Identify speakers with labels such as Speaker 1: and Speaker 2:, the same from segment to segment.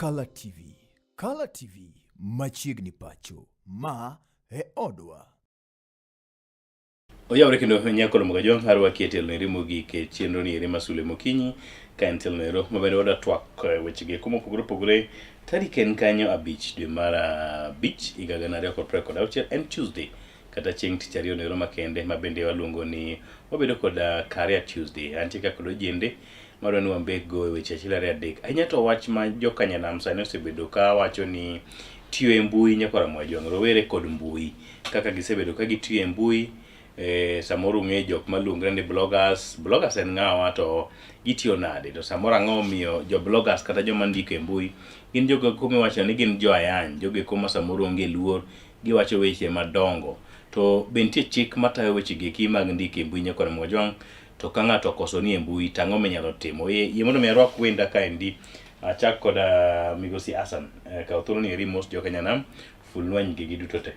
Speaker 1: kalatvlive. kalatvlive machiegni pacho ma e odwa.
Speaker 2: Oyawre kendo nyakolo Mogajong harwa ketel ne rimo gi ke chenro ni rima Sulwe Mokinyi ka entel nero mabende wada twak weche ge kuma pogore tariken kanyo abich dwe mar abich higa gana ariyo kod piero kod auchiel en Tuesday kata chieng' tich ariyo nero makende mabende waluongo ni wabedo kod Career Tuesday. Antie kaka ojende marwa ni wambek go weche achiel ariyo adek. Ahinya to wach ma jokanyanam sani osebedo ka wacho ni tiyo e mbui nyakora Mogajong, rowere kod mbui kaka gisebedo ka gitiyo e mbui. Samoro ng'e jok maluongre ni bloggers en ng'awa to gitiyo nade, to samoro ang'o miyo jo bloggers kata joma ndiko e mbui gin jogo kuma iwacho ni gin jo ayany, jogo kuma samoro onge luor, giwacho weche madongo, to be nitie chik matayo weche gi mag ndiko e mbui nyakora Mogajong, to ka ng'ato okoso ni e mbui tang'o minyalo timo. Yie mondo mi arwak wenda kaendi achak kod migosi Hassan kaw thuolo ni eri mos jokanyanam fulwany gi duto te.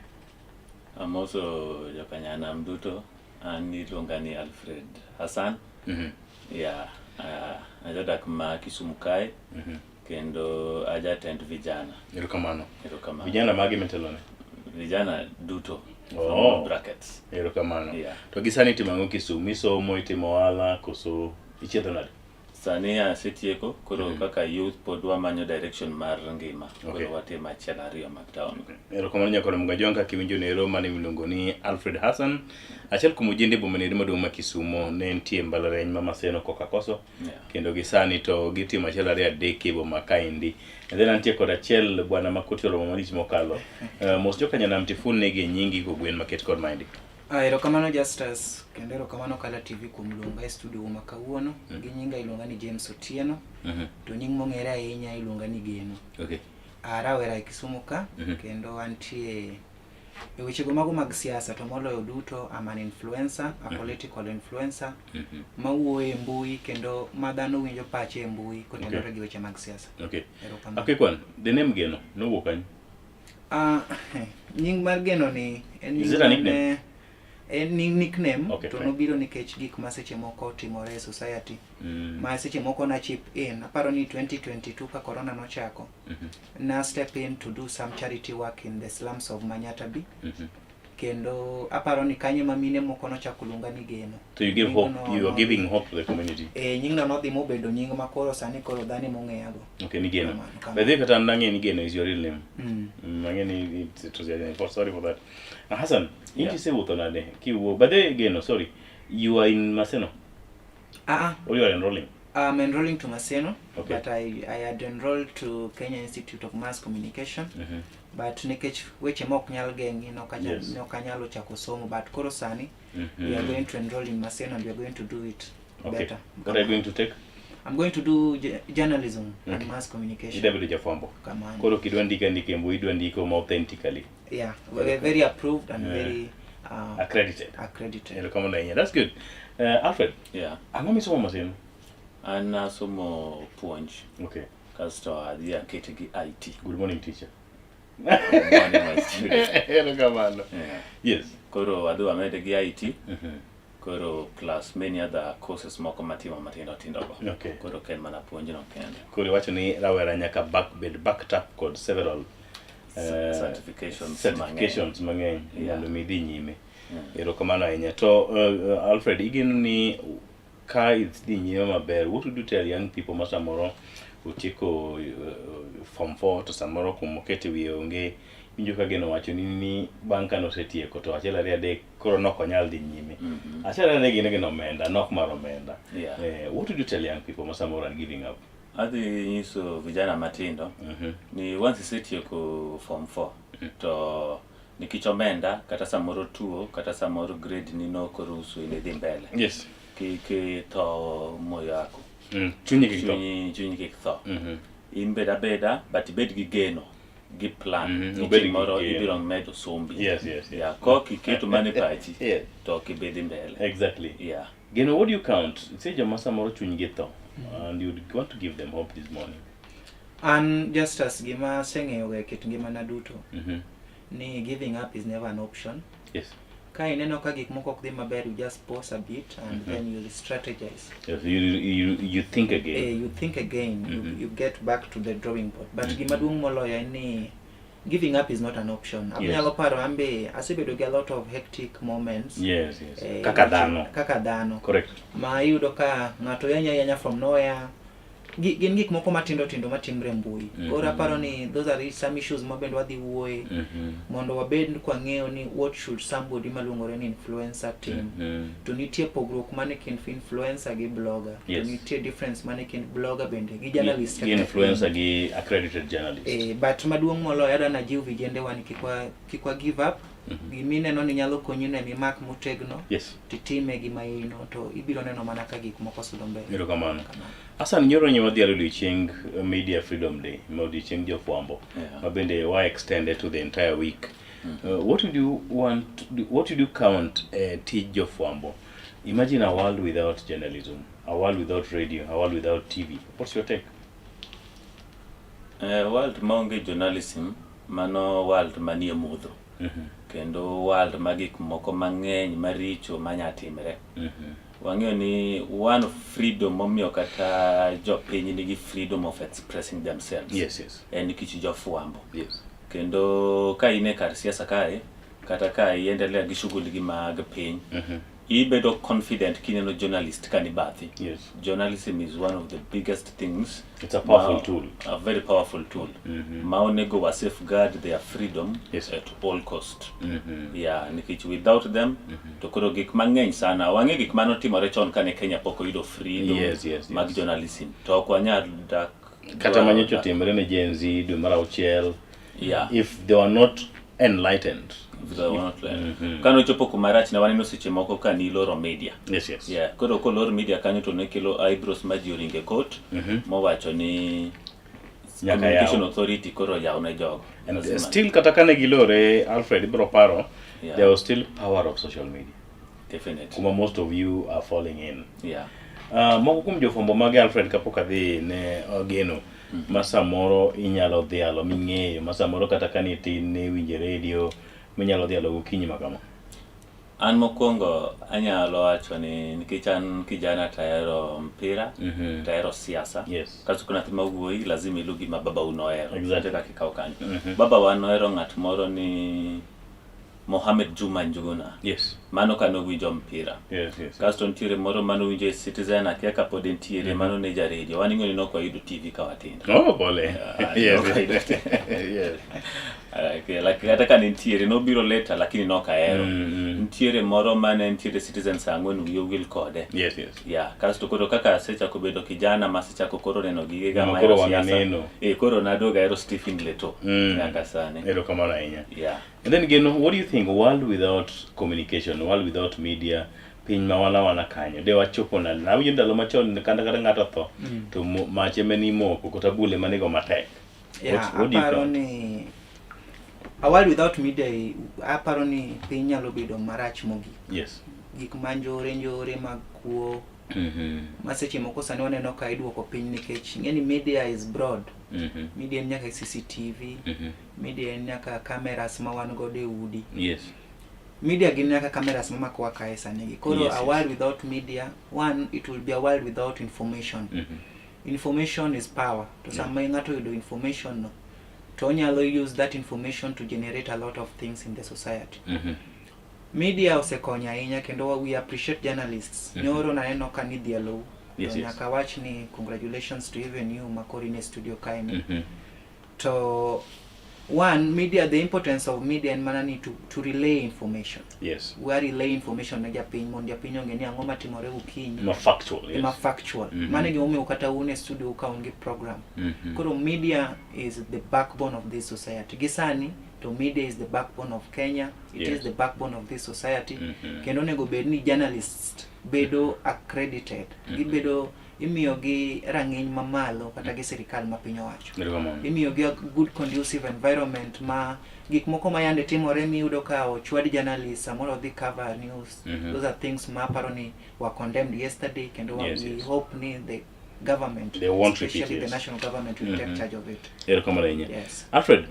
Speaker 3: Amoso jokanyanam duto, an iluonga ni Alfred Hassan. Ajadak ma Kisumu kae, kendo ajatend vijana.
Speaker 2: Erokamano. Vijana magi metelone?
Speaker 3: Vijana duto. Brackets.
Speaker 2: Erokamano. To gisani itimo ang'o Kisumu? Isomo, itimo ohala, koso ichiedho nade?
Speaker 3: Sani asetieko, koro kaka youth pod wamanyo direction mar ngima. Koro watimo achiel ariyo mag town.
Speaker 2: Erokamano nyakora Mogajong kaka iwinjo nero mane miluongo ni Alfred Hassan, achiel kuom ojende bomene maduong' ma Kisumu, ne nitie mbalariany ma Maseno koka koso, kendo gisani to gitimo achiel ariyo adek e boma kaendi. And then antie kod achiel bwana Makoti oromo malich mokalo. Mos jokanyanam tifun negi nyingi go gwen maket kod maendi.
Speaker 4: Erokamano Justus, kendo erokamano kalatvlive kuom luonga e studio ma kawuono. Gi nyinga iluonga ni James Otieno, to nying mong'ere ahinya iluonga ni Geno. Rowere e Kisumu ka, kendo antie e wechego mago mag siasa, to moloyo duto am an influencer, a political influencer, mawuoyo e mbui kendo ma dhano winjo pache e mbui kotenore gi weche mag siasa.
Speaker 2: Okay, kwan, the name Geno, nowuok kanye?
Speaker 4: Nying mar Geno ni
Speaker 2: Is it a nickname?
Speaker 4: En nickname, to nobiro nikech gik ma seche moko timore e society. Ma seche moko na chip in. Aparo ni 2022 ka corona nochako, na step in to do some charity work in the slums of Manyatabi. Kendo aparo ni kanye ma mine moko nochako luonga ni Geno.
Speaker 2: So you give hope, you are giving hope to the community.
Speaker 4: Nying no nodhi mobedo nying ma koro sani koro dhani mong'eyago.
Speaker 2: Okay, ni Geno. But they kata nange ni Geno is your real name. Nange ni it was your name. Sorry for that. Hassan, inchi se wuto nade? Kiwo, but they Geno, sorry. You are in Maseno? Or you are enrolling?
Speaker 4: I'm enrolling to Maseno, but I had enrolled to Kenya Institute of Mass Communication. But nikech weche mok nyal gengi no kanyalo chako somo, but koro sani we are going to enroll in Maseno and we are going to do it better.
Speaker 2: What are you going to take?
Speaker 4: I'm going to do journalism and mass communication.
Speaker 2: Idabedo jafwambo. Koro kidwa ndike mbui idwa ndiko ma authentically.
Speaker 4: Yeah, we're very approved and very
Speaker 2: accredited. Erokamano ahinya. That's good. Alfred. Ang'o misomo Maseno?
Speaker 3: An asomo puonj. Kasto adhi akete gi IT.
Speaker 2: Good morning, teacher.
Speaker 3: Good morning, my student.
Speaker 2: Erokamano. Yes.
Speaker 3: Koro adhi amede gi IT. Koro plus many other courses moko matimo matindo go. Koro ken mana puonj no kende.
Speaker 2: Koro wacho ni rawera nyaka backed up kod several
Speaker 3: certifications
Speaker 2: mang'eny mondo mi dhi nyime. Erokamano ahinya. To Alfred, igeno ni ka idhi nyime maber, what would you tell young people ma samoro otieko form 4 to samoro kumokete wiye onge, winjo ka Geno wacho ni bang' kano osetieko to achiel ariyo adek koro nok onyal dhi nyime. Achiel ariyo adek gin omenda, nok mar omenda. What would you tell young people ma samoro are giving up?
Speaker 3: Adhi nyiso vijana matindo ni once isetieko form 4 to nikech omenda kata samoro tuo kata samoro grade ni nokoruhusu ni dhi mbele. Kik tho moyo yako.
Speaker 2: Chunyi
Speaker 3: kik tho. In beda but bed gi geno gi plan. Moro ibiro medo sombi. Kok iketo mane pachi to kibedhi mbele.
Speaker 2: Exactly. Geno, what do you count? Say joma samoro chuny gi tho and you want to give them hope this morning.
Speaker 4: And just as gima seng'eyo ga ket ngima na duto, ni giving up is never an option. ka ineno ka gik moko ok dhi maber, you just pause a bit and then you strategize.
Speaker 2: Yes, you think again.
Speaker 4: You think again. You get back to the drawing board. But gimaduong' moloyo en ni giving up is not an option. Anyalo paro ambe asebedo gi a lot of hectic moments.
Speaker 2: Yes. Kaka dhano. Correct.
Speaker 4: Ma iyudo ka ng'ato yanya from nowhere. Gin gik moko matindo matimre Mbui. Koro aparo ni those are some issues mabende wadhi wuoye mondo wabed kwang'eyo ni what should somebody maluongore ni influencer team. To nitie pogruok mane kind influencer gi blogger. To nitie difference mane kind blogger bende gi journalist.
Speaker 2: Influencer gi accredited journalist.
Speaker 4: But maduong' moloyo adwa jiw vijende wani kikwa give up. Gimineno ni nyalo konyi ne mimak motegno. Titime gima ino to ibiro neno mana ka gik moko sudo mbele.
Speaker 2: Ero kamano. Asan nyoro nyi wadhi odiochieng Media Freedom Day, odiochieng jofwambo. Mabende wa extended to the entire week. What would you count tij jofwambo? Imagine a world without journalism, a world without radio, a world without TV. What's your take?
Speaker 3: World maonge journalism, mano world manie mudho. Kendo world magik moko mang'eny maricho manyatimre. Wang'eyo ni one freedom momiyo kata jopiny nigi freedom of expressing themselves. En nikech jofwambo. Kendo ka ine kar siasa kae, kata ka iendelea gi shughuli gi mag piny, ibedo confident kineno journalist kanibathi. Journalism is one of the biggest things.
Speaker 2: It's a powerful tool.
Speaker 3: A very powerful tool. Maonego wa safeguard their freedom at all cost. Nikech without them, to koro gik mang'eny sana. Wang'e gik manotimore chon kane Kenya poko yudo freedom mag journalism. To ok wanyal dak
Speaker 2: kata manyocho timre ne Gen Z dwe mar 6. If they were not enlightened. Kano chopo kumarach na waneno seche moko ka ni loro media. Koro kolor media kanyo to ne kelo eyebrows ma ji oringe court mowacho ni Communication Authority koro yaw ne jogo. And still kata kane gilore, Alfred ibro paro, there was still power of social media.
Speaker 3: Definitely.
Speaker 2: Kuma most of you are falling in. Moko kum jofwambo mage Alfred kapok adhi ne Ogeno. Masa moro inyalo dhialo ming'eyo, masa moro kata kani tin ne winje radio minyalo dhialo gokinyi makama.
Speaker 3: An mokwongo anyalo wacho ni nikech an kijana tahero mpira, tahero siasa. Kaso kuna thima wuoyi lazima ilu gima baba unohero. Kaka kikaw kanyo. Baba wa nohero ng'at moro ni Mohamed Juma Njuguna. Mano kano winjo mpira. Kasto ntiere moro mano winjo Citizen akia kapod ntiere mano ne ja radio. Waning'o ni nokwa yudo TV ka watindo.
Speaker 2: Bole.
Speaker 3: Like kata ka ntiere nobiro later lakini nokahero. Ntiere moro mane ntiere Citizen saa 4 wiyo wil kode. Kasto koro kaka sechako bedo kijana ma sechako koro neno gige ga maero siasa. Koro nadoga ero Stephen Leto. Nyaka sane.
Speaker 2: Ero kamano ahinya. And then again, what do you think? A world without communication, a world without media, piny ma wana kanyo. De wachopo na winjo ndalo machon kanda ng'ato tho to mache meni moko kata bule manego matek. What do you think?
Speaker 4: A world without media, aparo ni piny nyalo bedo marach mogik. Gik manjore mag kuo. Maseche moko sani waneno ka iduoko piny nikech ng'eni media is broad. Media en nyaka CCTV, media en nyaka cameras ma wan godo e udi. Media gin nyaka cameras ma mako kae sani. Koro a world without media, one, it will be a world without information. Information is power. To sama ng'ato yudo information no, to onyalo use that information to generate a lot of things in the society. Media osekonya ahinya kendo we appreciate journalists. Nyoro naneno ka ni dialo. Nyaka wach ni congratulations to even you makori ne studio kaini. To one, media, the importance of media and manani to relay information. We are relay information na japiny mondo japiny ongeni ang'o matimore ukinyi. Factual. Mane gimomiyo ukata une studio ukaonge program. Koro media is the backbone of this society. Gisani to media is the backbone of Kenya. It is the backbone of this society. Kendo nego bedni journalists bedo accredited. Gibedo imiyo gi rang'iny mamalo kata gi sirikal ma piny owacho. Imiyo gi a good conducive environment ma gik moko ma yande timore miyudo ka ochwad journalists samoro dhi cover news. Those are things ma aparo ni were condemned yesterday kendo we hope ni the government, especially the national government, will take charge of it.
Speaker 2: Alfred,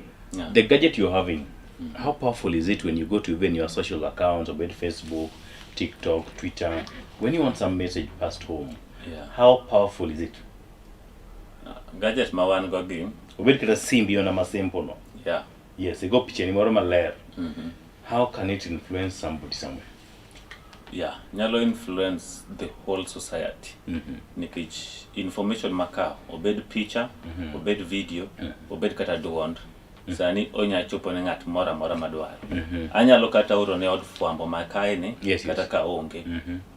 Speaker 2: the gadget you're having, How powerful is it when you go to even your social accounts, or Facebook, TikTok, Twitter, when you want some message passed home?
Speaker 3: Yeah.
Speaker 2: How powerful is it?
Speaker 3: Gadget ma wan go gi.
Speaker 2: Obed kata simbi ona ma simple no.
Speaker 3: Yeah.
Speaker 2: Yes, go picha ni moro maler. How can it influence somebody somewhere?
Speaker 3: Yeah, nyalo influence the whole society. Nikech information maka obed picha, obed video, obed kata duond. Sani onya chopo ne ngat mora madwaro. Anyalo kata oro ne od fwambo makae ni kata ka onge.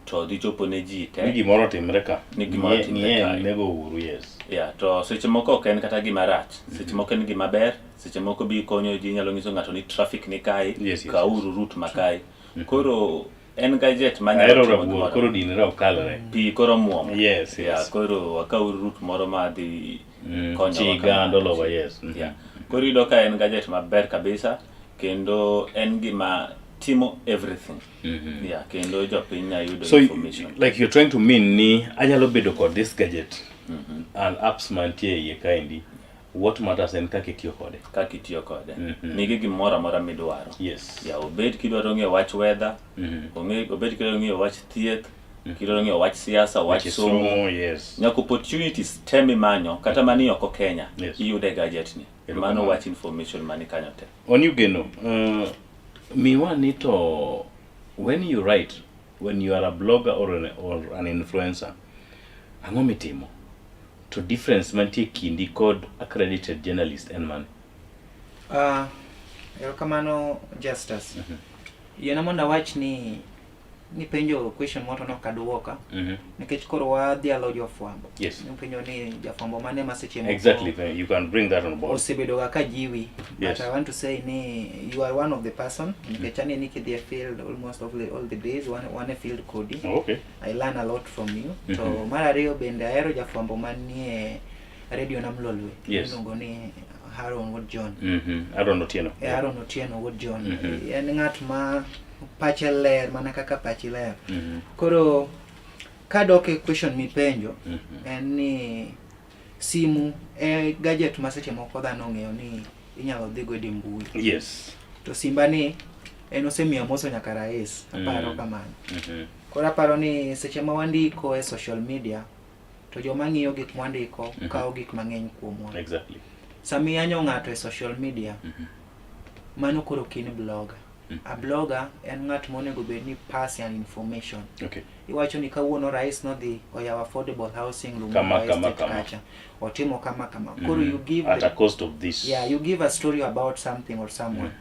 Speaker 3: To dhi chopo ne ji te.
Speaker 2: Ni gimoro timre ka.
Speaker 3: Ni gimoro timre ka.
Speaker 2: Nego uru, yes.
Speaker 3: Yeah, to seche moko ok en kata gima rach. Seche moko en gima ber, seche moko bi konyo ji, nyalo nyiso ngato ni traffic ni kae, ka uru route makae. Koro en gadget manyalo
Speaker 2: timo koro dinre okalore.
Speaker 3: Pi koro muom.
Speaker 2: Yes,
Speaker 3: yeah, koro wakaw route moro ma dhi
Speaker 2: konyo chiga ndolo, yes.
Speaker 3: Yeah. Koro yudo ka en gadget maber kabisa, kendo en gima timo everything. Yeah, kendo jopiny na yudo information.
Speaker 2: So like you're trying to mean ni anyalo bedo kod this gadget and apps mantie iye kaendi. What matters en kaka itiyo kode.
Speaker 3: Kaka itiyo kode. Nigi gimoro amora midwaro.
Speaker 2: Yes.
Speaker 3: Yeah, obed kidwaro ng'eyo wach weather, obed kidwaro ng'eyo wach thieth, kidwaro ng'eyo wach siasa, wach somo.
Speaker 2: Yes.
Speaker 3: Nyaka opportunities temi manyo kata mani oko Kenya. Iyude gadget ni. Mano wach information mani kanyo te.
Speaker 2: On you geno, miwa ni to when you write, when you are a blogger or an influencer, ang'o mitimo? To difference mantie kindi kod accredited journalist en man?
Speaker 4: Erokamano Justus. Yena monda wach ni penjo question moto no kaduoka. Nikech koro wadhi alo jofwambo.
Speaker 2: Yes.
Speaker 4: Penjo ni jafwambo mane maseche moko.
Speaker 2: Exactly, you can bring that on board.
Speaker 4: Osebedo ga kajiwi.
Speaker 2: Yes.
Speaker 4: But I want to say ni you are one of the person. Nikech ani niki field almost all the days one field coding.
Speaker 2: Okay.
Speaker 4: I learn a lot from you. So mara ariyo bende ahero jafwambo manie radio na Mlolwe.
Speaker 2: Yes.
Speaker 4: Iluongo ni Aaron Wood John.
Speaker 2: Aaron Otieno.
Speaker 4: Aaron Otieno Wood John. En ngat ma pache ler mana kaka pachi ler. Koro kadoke question mi penjo en ni simu gadget maseche moko dhano ng'eyo ni inyalo dhi go Mbui.
Speaker 2: Yes.
Speaker 4: To simba ni en osemiyo moso nyaka rais aparo kamano. Koro aparo ni seche ma wandiko e social media to joma ng'iyo gik mwandiko kawo gik mang'eny kuomwa.
Speaker 2: Exactly.
Speaker 4: Sami yanyo ng'ato e social media mano koro kin blogger. A blogger en ng'at monego bed ni pass an information.
Speaker 2: Okay.
Speaker 4: Iwacho ni kawuono rais no dhi oyaw affordable housing room
Speaker 2: kama.
Speaker 4: Otimo kama. Koro you give
Speaker 2: at a cost of this.
Speaker 4: Yeah, you give a story about something or someone.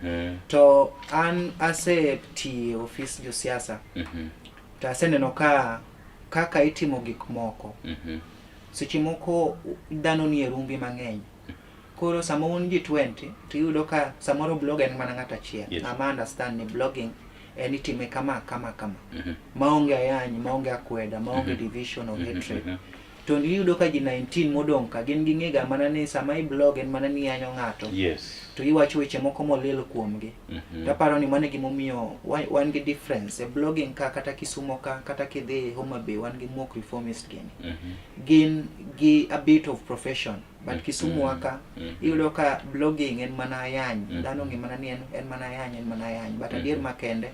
Speaker 4: To an ase ti office jo siasa. To aseneno kaka itimo gik moko. Seche moko dhano ni e rumbi mang'eny. Koro sama un ji 20 to yudo ka samoro blog en mana ng'ata achiel. Ama understand ni blogging en itime kama. Maonge ayanyi, maonge akweda, maonge division of hatred. To yudo ka ji 19 modong ka gin gi ng'ega mana ni sama i blog en mana ni yanyo ng'ato.
Speaker 2: Yes.
Speaker 4: To iwacho weche moko molil kuomgi. Taparo ni mane gimomiyo wan gi difference e blogging ka kata Kisumo ka kata kidhi Homa Bay wan gi mock reformist gin gi a bit of profession. But Kisumu waka iyudo ka blogging en mana yany. Dhano ngi mana ni en mana yany. But adier makende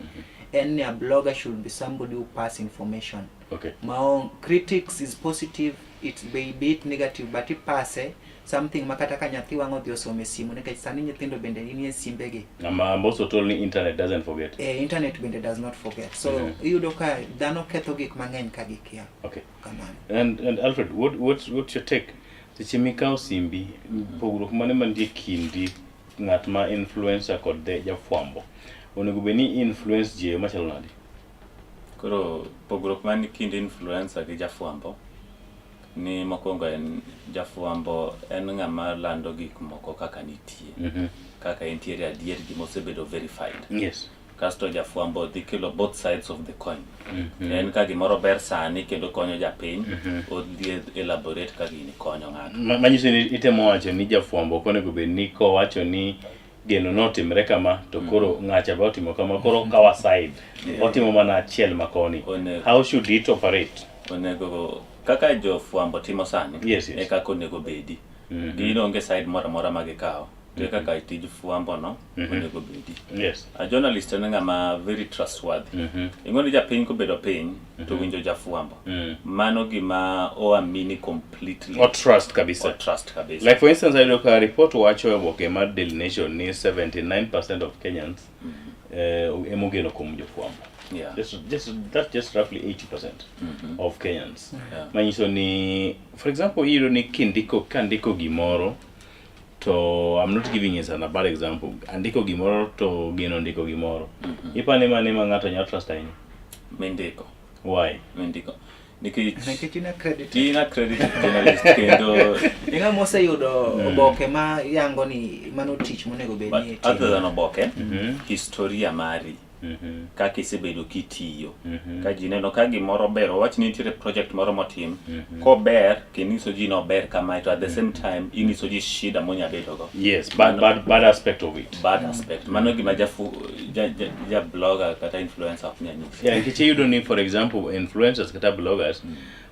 Speaker 4: en ni a blogger should be somebody who pass information.
Speaker 2: Okay.
Speaker 4: Maong critics is positive, it's be bit negative, but it passe something makata ka nyathi wango dhi osome simu nikech sani nyithindo bende nie simbegi.
Speaker 2: I'm also told me internet doesn't forget.
Speaker 4: Internet bende does not forget. So iyudo ka dhano ketho gik mang'eny ka gikia.
Speaker 2: Okay.
Speaker 4: Kamano.
Speaker 2: And Alfred, what's your take? Seche mikao simbi pogruok mane mantie kindi ng'at ma influencer kod jafwambo onego be ni influence je machalo nade?
Speaker 3: Koro pogruok mane kind influencer gi jafwambo ni mokwongo en jafwambo en ng'ama lando gik moko kaka nitie, kaka entiere adier gima osebedo verified.
Speaker 2: Yes.
Speaker 3: Kasto jafwambo dhi kelo both sides of the coin. En ka gimoro ber sani kendo konyo japiny, odhi elaborate ka gini konyo ng'ato.
Speaker 2: Manyiso ni itemo wacho ni jafwambo konego bed ni kowacho ni geno notimre kama to koro ng'acha ba otimo kama koro kawa side otimo mana achiel makoni. How should it operate?
Speaker 3: Onego kaka jofwambo timo sani
Speaker 2: yes.
Speaker 3: E kaka onego bedi. Gino onge side mora magi kawo. teka ka itij fuambo no onego bedi.
Speaker 2: Yes.
Speaker 3: A journalist en ng'ama very trustworthy. Ing'oni japiny kobedo piny to winjo jafuambo. Mano gima oamini completely.
Speaker 2: Or trust kabisa. Like for instance, I look at report wacho oboke mar Daily Nation ni 79% of Kenyans emogeno kuom jofuambo.
Speaker 3: Yeah.
Speaker 2: That's just roughly 80% of Kenyans. Manyiso ni, for example, you ni kandiko gimoro, to I'm not giving it an bad example. Andiko gimoro to geno ndiko gimoro. Ipane mane ngato nya trust aini.
Speaker 3: Mendiko.
Speaker 2: Why?
Speaker 3: Mendiko. Nikech
Speaker 4: ina credit
Speaker 3: journalist kendo
Speaker 4: inga mose yudo oboke ma yango ni mano tich monego be ni.
Speaker 3: Other than oboke, historia mari. Kaka isebedo kitiyo ka ji neno ka gimoro ber wach ni nitie project moro motim ko ber kiniso ji no ber kama to at the same time iniso ji shida monya bedo go.
Speaker 2: Yes, bad aspect of it.
Speaker 3: Bad aspect mano gima ja blogger kata influencer apnya ni.
Speaker 2: Yeah, kiche you don't need, for example, influencers kata bloggers,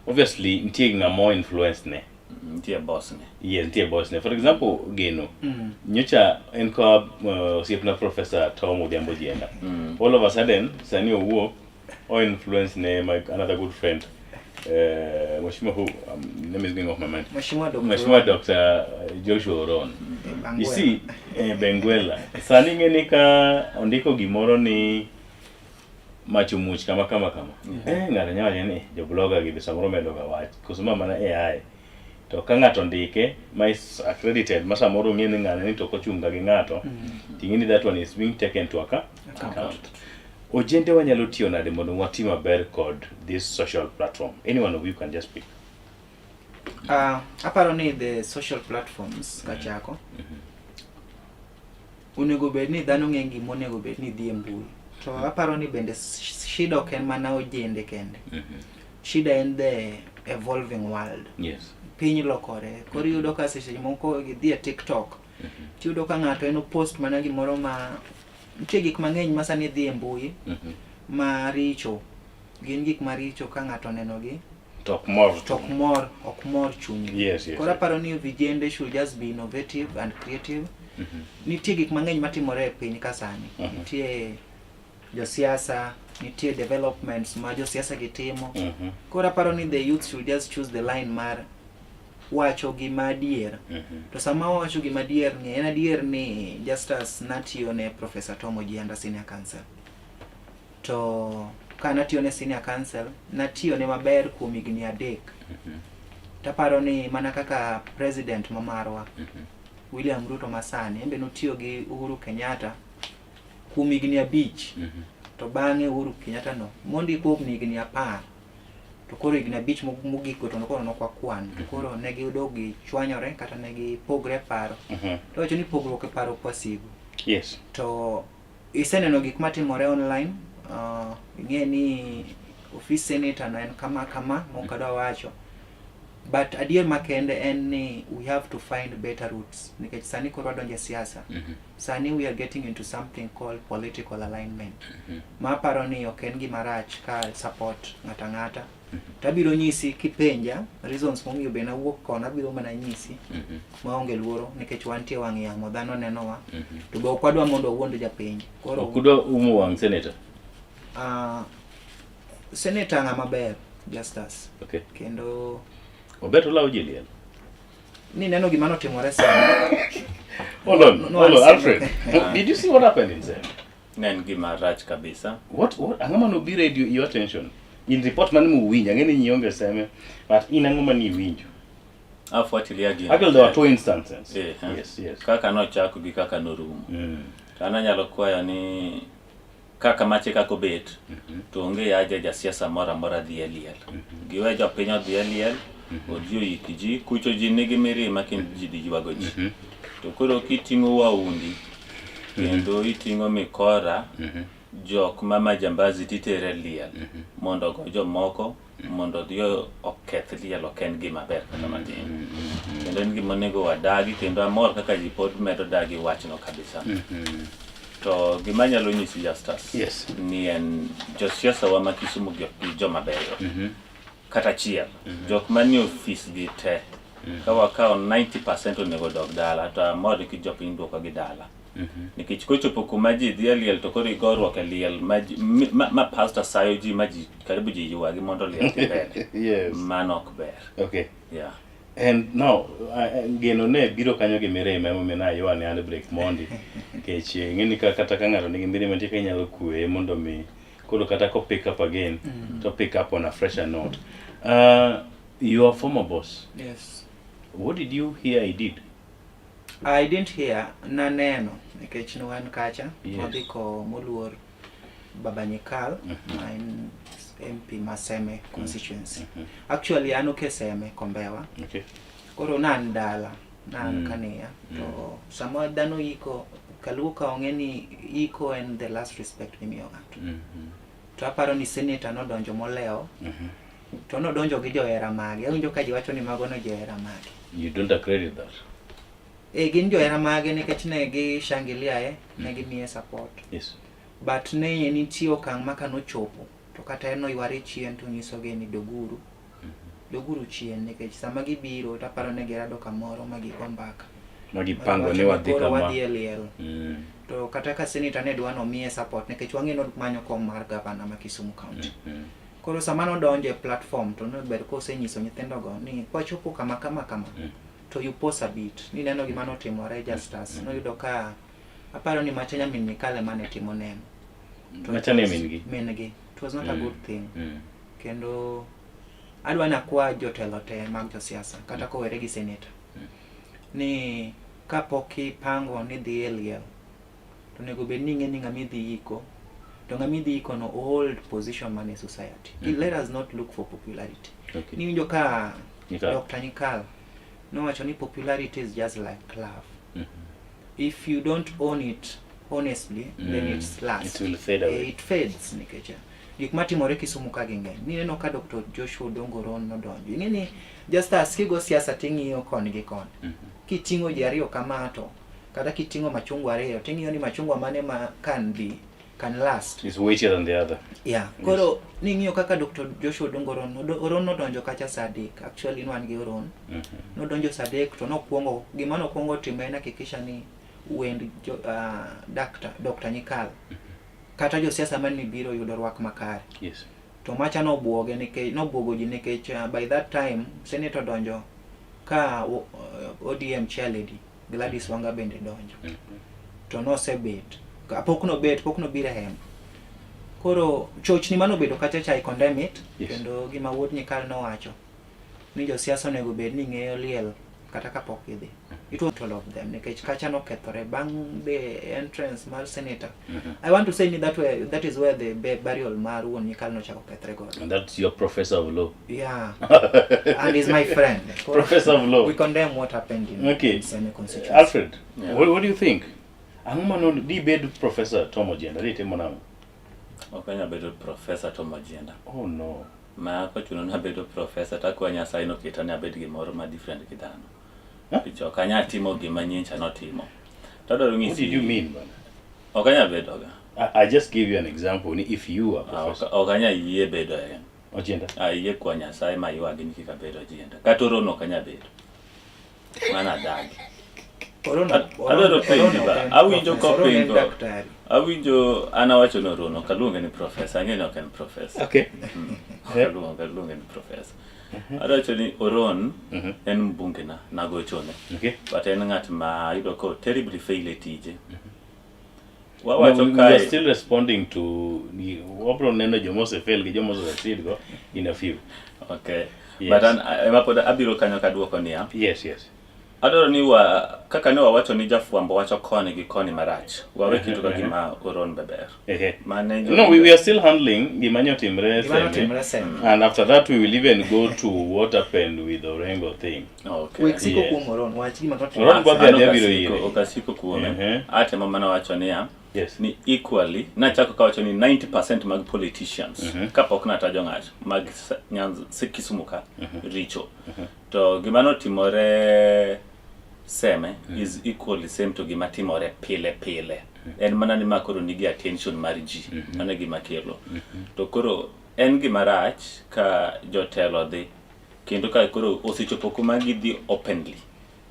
Speaker 2: obviously nitie na more influence ne.
Speaker 3: Nitie boss ne.
Speaker 2: Yes, nitie boss ne. For example, Geno. Nyocha enko siepna Professor Tom Odhiambo Jienda. All of a sudden, sani owuok o influence ne my another good friend. Mheshimiwa who name is going off my mind. Mheshimiwa Dr. Joshua Oron. You see, Benguela. Sani ngeni ka ondiko gimoro ni machumuch kama. Ngara nyawa ni jo blogger gibi samoro medo ga wach. Kusuma mana AI. To ka ngato ndike ma is accredited masa moro ngene ngane ni to kochunga gi ngato tingini that one is being taken to account. Ojende wanyalo tiyo nade mondo watim maber kod this social platform. Anyone of you can just speak.
Speaker 4: Aparo ni the social platforms kachako unego bed ni dhano ngengi monego bed ni dhi Mbui. To aparo ni bende shida ok en mana ojende kende. Shida en the evolving world.
Speaker 2: Yes.
Speaker 4: Piny lokore. Kori yudo ka seche moko gidhi e TikTok. Tiyudo ka ng'ato en post mana gimoro ma nitie gik mang'eny ma sani dhi e Mbui ma richo. Gin gik maricho ka ng'ato nenogi. Ok mor chuny.
Speaker 2: Yes.
Speaker 4: Kora paro ni vijende should just be innovative and creative. Nitie gik mang'eny matimore e piny ka sani. Nitie josiasa, nitie developments ma josiasa gitimo. Kora paro ni the youth should just choose the line mar wacho gima adier. To sama wacho gima adier ni en adier ni Justus natiyo ne Professor Tom Ojienda Senior Council. To ka natiyo ne Senior Council, natiyo ne maber kuom higni 3. Taparo ni mana kaka president mamarwa William Ruto masani embe notiyo gi Uhuru Kenyatta kuom higni 5. To bang'e Uhuru Kenyatta no mondi kuom higni 10. To koro higni 5 mogiko to koro nokwan. To koro ne giyudo gichwanyore kata ne gipogre paro. To wacho ni pogruok e paro kwasigo.
Speaker 2: Yes.
Speaker 4: To iseneno gik matimore online. Ing'e ni office senator no en kama mokadwa wacho. But adier makende en ni we have to find better routes. Nikech sani koro donje siasa. Sani we are getting into something called political alignment. Ma paro ni ok en gima rach ka support ng'ata. Tabiro nyisi kipenja reasons momiyo be na wuok kona biro mana nyisi maonge luoro nikech wantie wang' yamo dhano nenowa to be okwadwa mondo owuond japiny. Koro
Speaker 2: okudwa umo wang' senator.
Speaker 4: Senator ng'ama ber Justus.
Speaker 2: Okay.
Speaker 4: Kendo
Speaker 2: obeto lawo jiliel.
Speaker 4: Ni neno gima notimore sana.
Speaker 2: Hold on, Alfred. Did you see what happened in there?
Speaker 3: Nen gima rach kabisa.
Speaker 2: What angama no be radio your attention? In report man mu winja ngene nyonge seme but in angoma ni winjo.
Speaker 3: Afuatilia gi.
Speaker 2: Actually there were 2 instances. Yes.
Speaker 3: Kaka no chako gi kaka no rumo. Kana nyalo kwayo ni kaka mache kako bet to onge aja ja siasa mora dhi eliel. Giwe jo piny dhi eliel odio yikiji kucho ji nigi mirima kendo ji dhi ywago ji. To koro kitingo waundi kendo itingo mikora jok mama jambazi titere liel mondo go jomoko mondo dio oketh liel oken gima ber kata matin. Kendo en gima nego wadagi kendo amor kaka ji pod medo dagi wachno kabisa. To gima nyalo nyisi Justus.
Speaker 2: Yes.
Speaker 3: Ni en josiasa wa Kisumu gi joma beyo. Kata chiel. Jok manie office gi te ka wakao 90% onego dog dala to amor ki jopiny duoko gi dala nikech kochopo kuma ji dhi liel to koro igorruok e liel ma pastor sayo ji ma ji karibu ji ywagi mondo liel dhi mbele.
Speaker 2: Yes.
Speaker 3: Mano ok ber.
Speaker 2: Okay.
Speaker 3: Yeah.
Speaker 2: And now, geno ne biro kanyo gi mirei ma mena yo ane and break mondi. Kech ngeni ka kata ka ngaro nigi mbiri mantie ka inyalo kwe mondo mi koro kata ko pick up again to pick up on a fresher note. Your former boss.
Speaker 4: Yes.
Speaker 2: What did you hear he did?
Speaker 4: I didn't hear naneno nikech no an kacha
Speaker 2: Yes.
Speaker 4: modhiko moluor Baba Nyikal in MP Maseme constituency. Actually an oke Seme Kombewa.
Speaker 2: Okay.
Speaker 4: Koro nan dala nan kania to samo dhano iko kaluka ongeni iko and the last respect imiyo ng'ato. To aparo ni senator nodonjo moleo. To nodonjo gi johera mage. Awinjo ka ji wacho ni mago no johera mage.
Speaker 2: You don't accredit that.
Speaker 4: Gin johera mage nikech ne gi shangilia ne gi miye support.
Speaker 2: Yes.
Speaker 4: But ne nitie okang' ma kanochopo to kata eno yware chien to nyisogi ni doguru. Doguru chien nikech sama gibiro to aparo ne girado kamoro ma gigo mbaka.
Speaker 2: Magipango ni wadhi kama.
Speaker 4: Wadhi e liel. To kata ka senator ne dwano miye support nikech wang'eno manyo kom mar gavana ma Kisumu County. Koro sama nodonjo e platform to ne ber kosenyiso nyithindo go ni kwachopo kama to you pause a bit. Ni neno gima notimore justas. Noyudo ka aparo ni machanya min Nyikal mane timo neno.
Speaker 2: Machane mingi.
Speaker 4: Mingi. It was not a good thing. Kendo adwa na kwa jotelo te mag josiasa kata kowere gi senator. Ni kapok ipango ni dhi e liel to nego bed ni ng'eni ng'ama idhi iko to ng'ama idhi iko no hold position man in society. Let us not look for popularity.
Speaker 2: Okay.
Speaker 4: Ni winjo ka
Speaker 2: Nyikal.
Speaker 4: Dr. Nyikal no wacho ni popularity is just like love. If you don't own it honestly then it's last.
Speaker 2: It will fade away.
Speaker 4: It fades nikech gik matimore Kisumu ka ging'eny. Ni neno ka Dr. Joshua Dongoron nodonjo. Ing'eni just as kigo siasa ting'iyo koni gi koni. Kiting'o ji ariyo kamato kata kiting'o machungwa ariyo ting'iyo ni machungwa mane ma can last.
Speaker 2: It's weightier than the other.
Speaker 4: Yeah. Koro ning'iyo kaka Dr. Joshua Dongoron nodonjo kacha Sadik. Actually no an gi Oron. Nodonjo Sadik to nokuongo gima nokuongo timo en hakikisha ni wend Dr. Nyikal kata josiasa man ni biro yudo rwak makare.
Speaker 2: Yes.
Speaker 4: To macha nobwoge nikech nobwogo ji nikech by that time senator donjo ka ODM chairlady Gladys Wanga bende donjo. To nosebet pok no bire hem. Koro chochni manobedo kacha cha condemn it.
Speaker 2: Yes.
Speaker 4: Kendo gima wuod Nyikal nowacho ni josiasa onego bed ni ng'eyo liel kata kapok idhi. It was all of them nikech kacha nokethore bang the entrance mar senator. I want to say that is where the burial mar wuon Nyikal nochako kethre godo.
Speaker 2: And that's your professor of law.
Speaker 4: Yeah. And he's my friend.
Speaker 2: Professor of law.
Speaker 4: We condemn what happened in Seme constituency.
Speaker 2: Alfred, what do you think? Angumano di bed Professor Tom Ojienda di timo namo?
Speaker 3: Okanya bedo Professor Tom Ojienda.
Speaker 2: Oh no.
Speaker 3: Ma ko chuno na bedo professor ta kwa Nyasaye no kitane abed gimoro ma different kidano. Picho kanya timo gima nyincha no timo. Todo ngisi.
Speaker 2: What did you mean, man?
Speaker 3: Okanya bedo ga.
Speaker 2: I just give you an example. If you are professor.
Speaker 3: Okanya yie bedo en.
Speaker 2: Ojienda.
Speaker 3: Yie kwa Nyasaye ma yuagi ni kika bedo Ojienda. Katoro no kanya bedo. Mana dagi. Adoro penji ba. Awinjo kopingo. Awinjo anawacho no rono kaluonge ni professor. Ang'e no ken professor.
Speaker 2: Okay.
Speaker 3: Kaluonge ni professor. Adawacho ni Oron en mbunge na nagochone.
Speaker 2: Okay.
Speaker 3: But en ng'at ma yudo ko terribly fail tije.
Speaker 2: We are still responding to the wabro neno jomose fail gi jomose succeed go in a few.
Speaker 3: Okay.
Speaker 2: Yes.
Speaker 3: But emapoda abiro kanyo kaduoko niya.
Speaker 2: Yes, yes.
Speaker 3: Adoro ni kaka ne wawacho ni jafwambo wacho koni gi koni marach. Wawe kitu ka gima Oron beber.
Speaker 2: No, we are still handling gimanyo timre Seme. And after that we will even go to what happened with the Orengo thing.
Speaker 3: Okay.
Speaker 4: We siko kuom Oron, wachi gima totimore.
Speaker 2: Oron kwa bia biro ire.
Speaker 3: Okasiko kuome. Ate mama na wacho niya.
Speaker 2: Yes.
Speaker 3: Ni equally na chako kawacho ni 90% mag politicians kapok na tajo ng'at mag Kisumu ka richo. To gimano timore Seme is equally same to gima timore pile. En mana ni makoro nigi attention mar ji. Ana gima kelo. To koro en gima rach ka jotelo dhi kendo ka koro osechopo kuma gidhi openly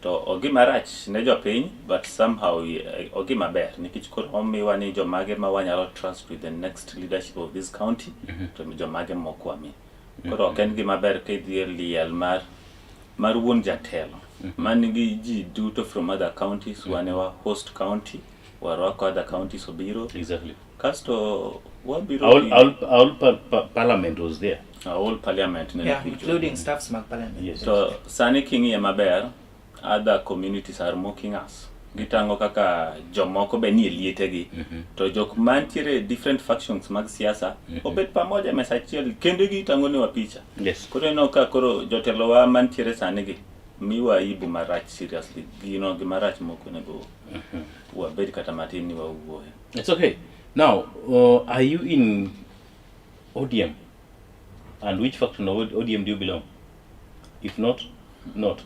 Speaker 3: to ogima rach ne jopiny but somehow ogima ber nikech koro omiwa ni jomage ma wanyalo trust with the next leadership of this county to jomage mokwami koro ok en gima ber ka idhi liel mar wuon jatelo manigi ji duto from other counties wane wa host county warwako other counties obiro
Speaker 2: exactly
Speaker 3: kasto wabiro
Speaker 2: all parliament was there.
Speaker 3: All parliament
Speaker 4: including staffs mag parliament.
Speaker 2: Yes.
Speaker 3: So sani king'iye maber, other communities are mocking us. Gitango kaka jomoko be nie lietegi. To jok mantiere different factions mag siasa obet pamoja mesa achiel kendo gitango ne wa picha.
Speaker 2: Yes.
Speaker 3: Koro no ka koro jotelo wa mantiere sani gi miwa ibu marach seriously. Gino gimarach moko nego wabed kata matin ni wa uwoe.
Speaker 2: It's okay. Now, are you in ODM? And which faction of ODM do you belong? If not, not.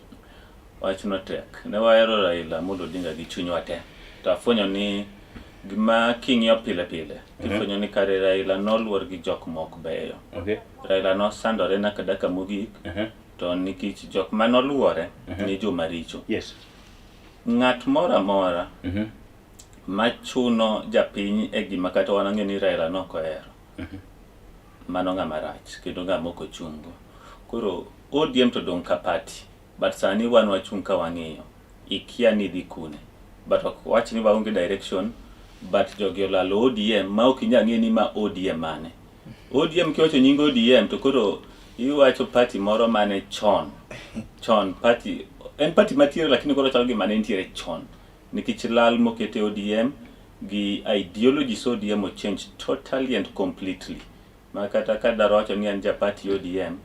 Speaker 3: Wach no tek. Ne waero Raila Amolo Odinga gi chunywa te. To afwenyo ni gima king'iyo pile pile. Ifwenyo ni kare Raila noluor gi jok mok beyo.
Speaker 2: Okay.
Speaker 3: Raila no sandore na kadaka mogik. To nikech jok manoluore ni joma richo.
Speaker 2: Yes.
Speaker 3: Ng'at mora machuno japiny e gima kata wanang'e ni Raila no kohero. Mano ng'ama rach kendo ng'ama ok ochungo. Koro ODM to dong ka party but sani wan wachung ka wang'iyo ikia ni dhi kune but wach ni waonge direction but jogi olalo ODM ma ok inyal ng'e ni ma ODM mane. ODM kiwacho nying ODM to koro iwacho party moro mane chon party en party matiere lakini koro chalo gima ne nitiere chon nikech lal mokete ODM gi ideologies ODM change totally and completely. Makata kada wacho ni anja party ODM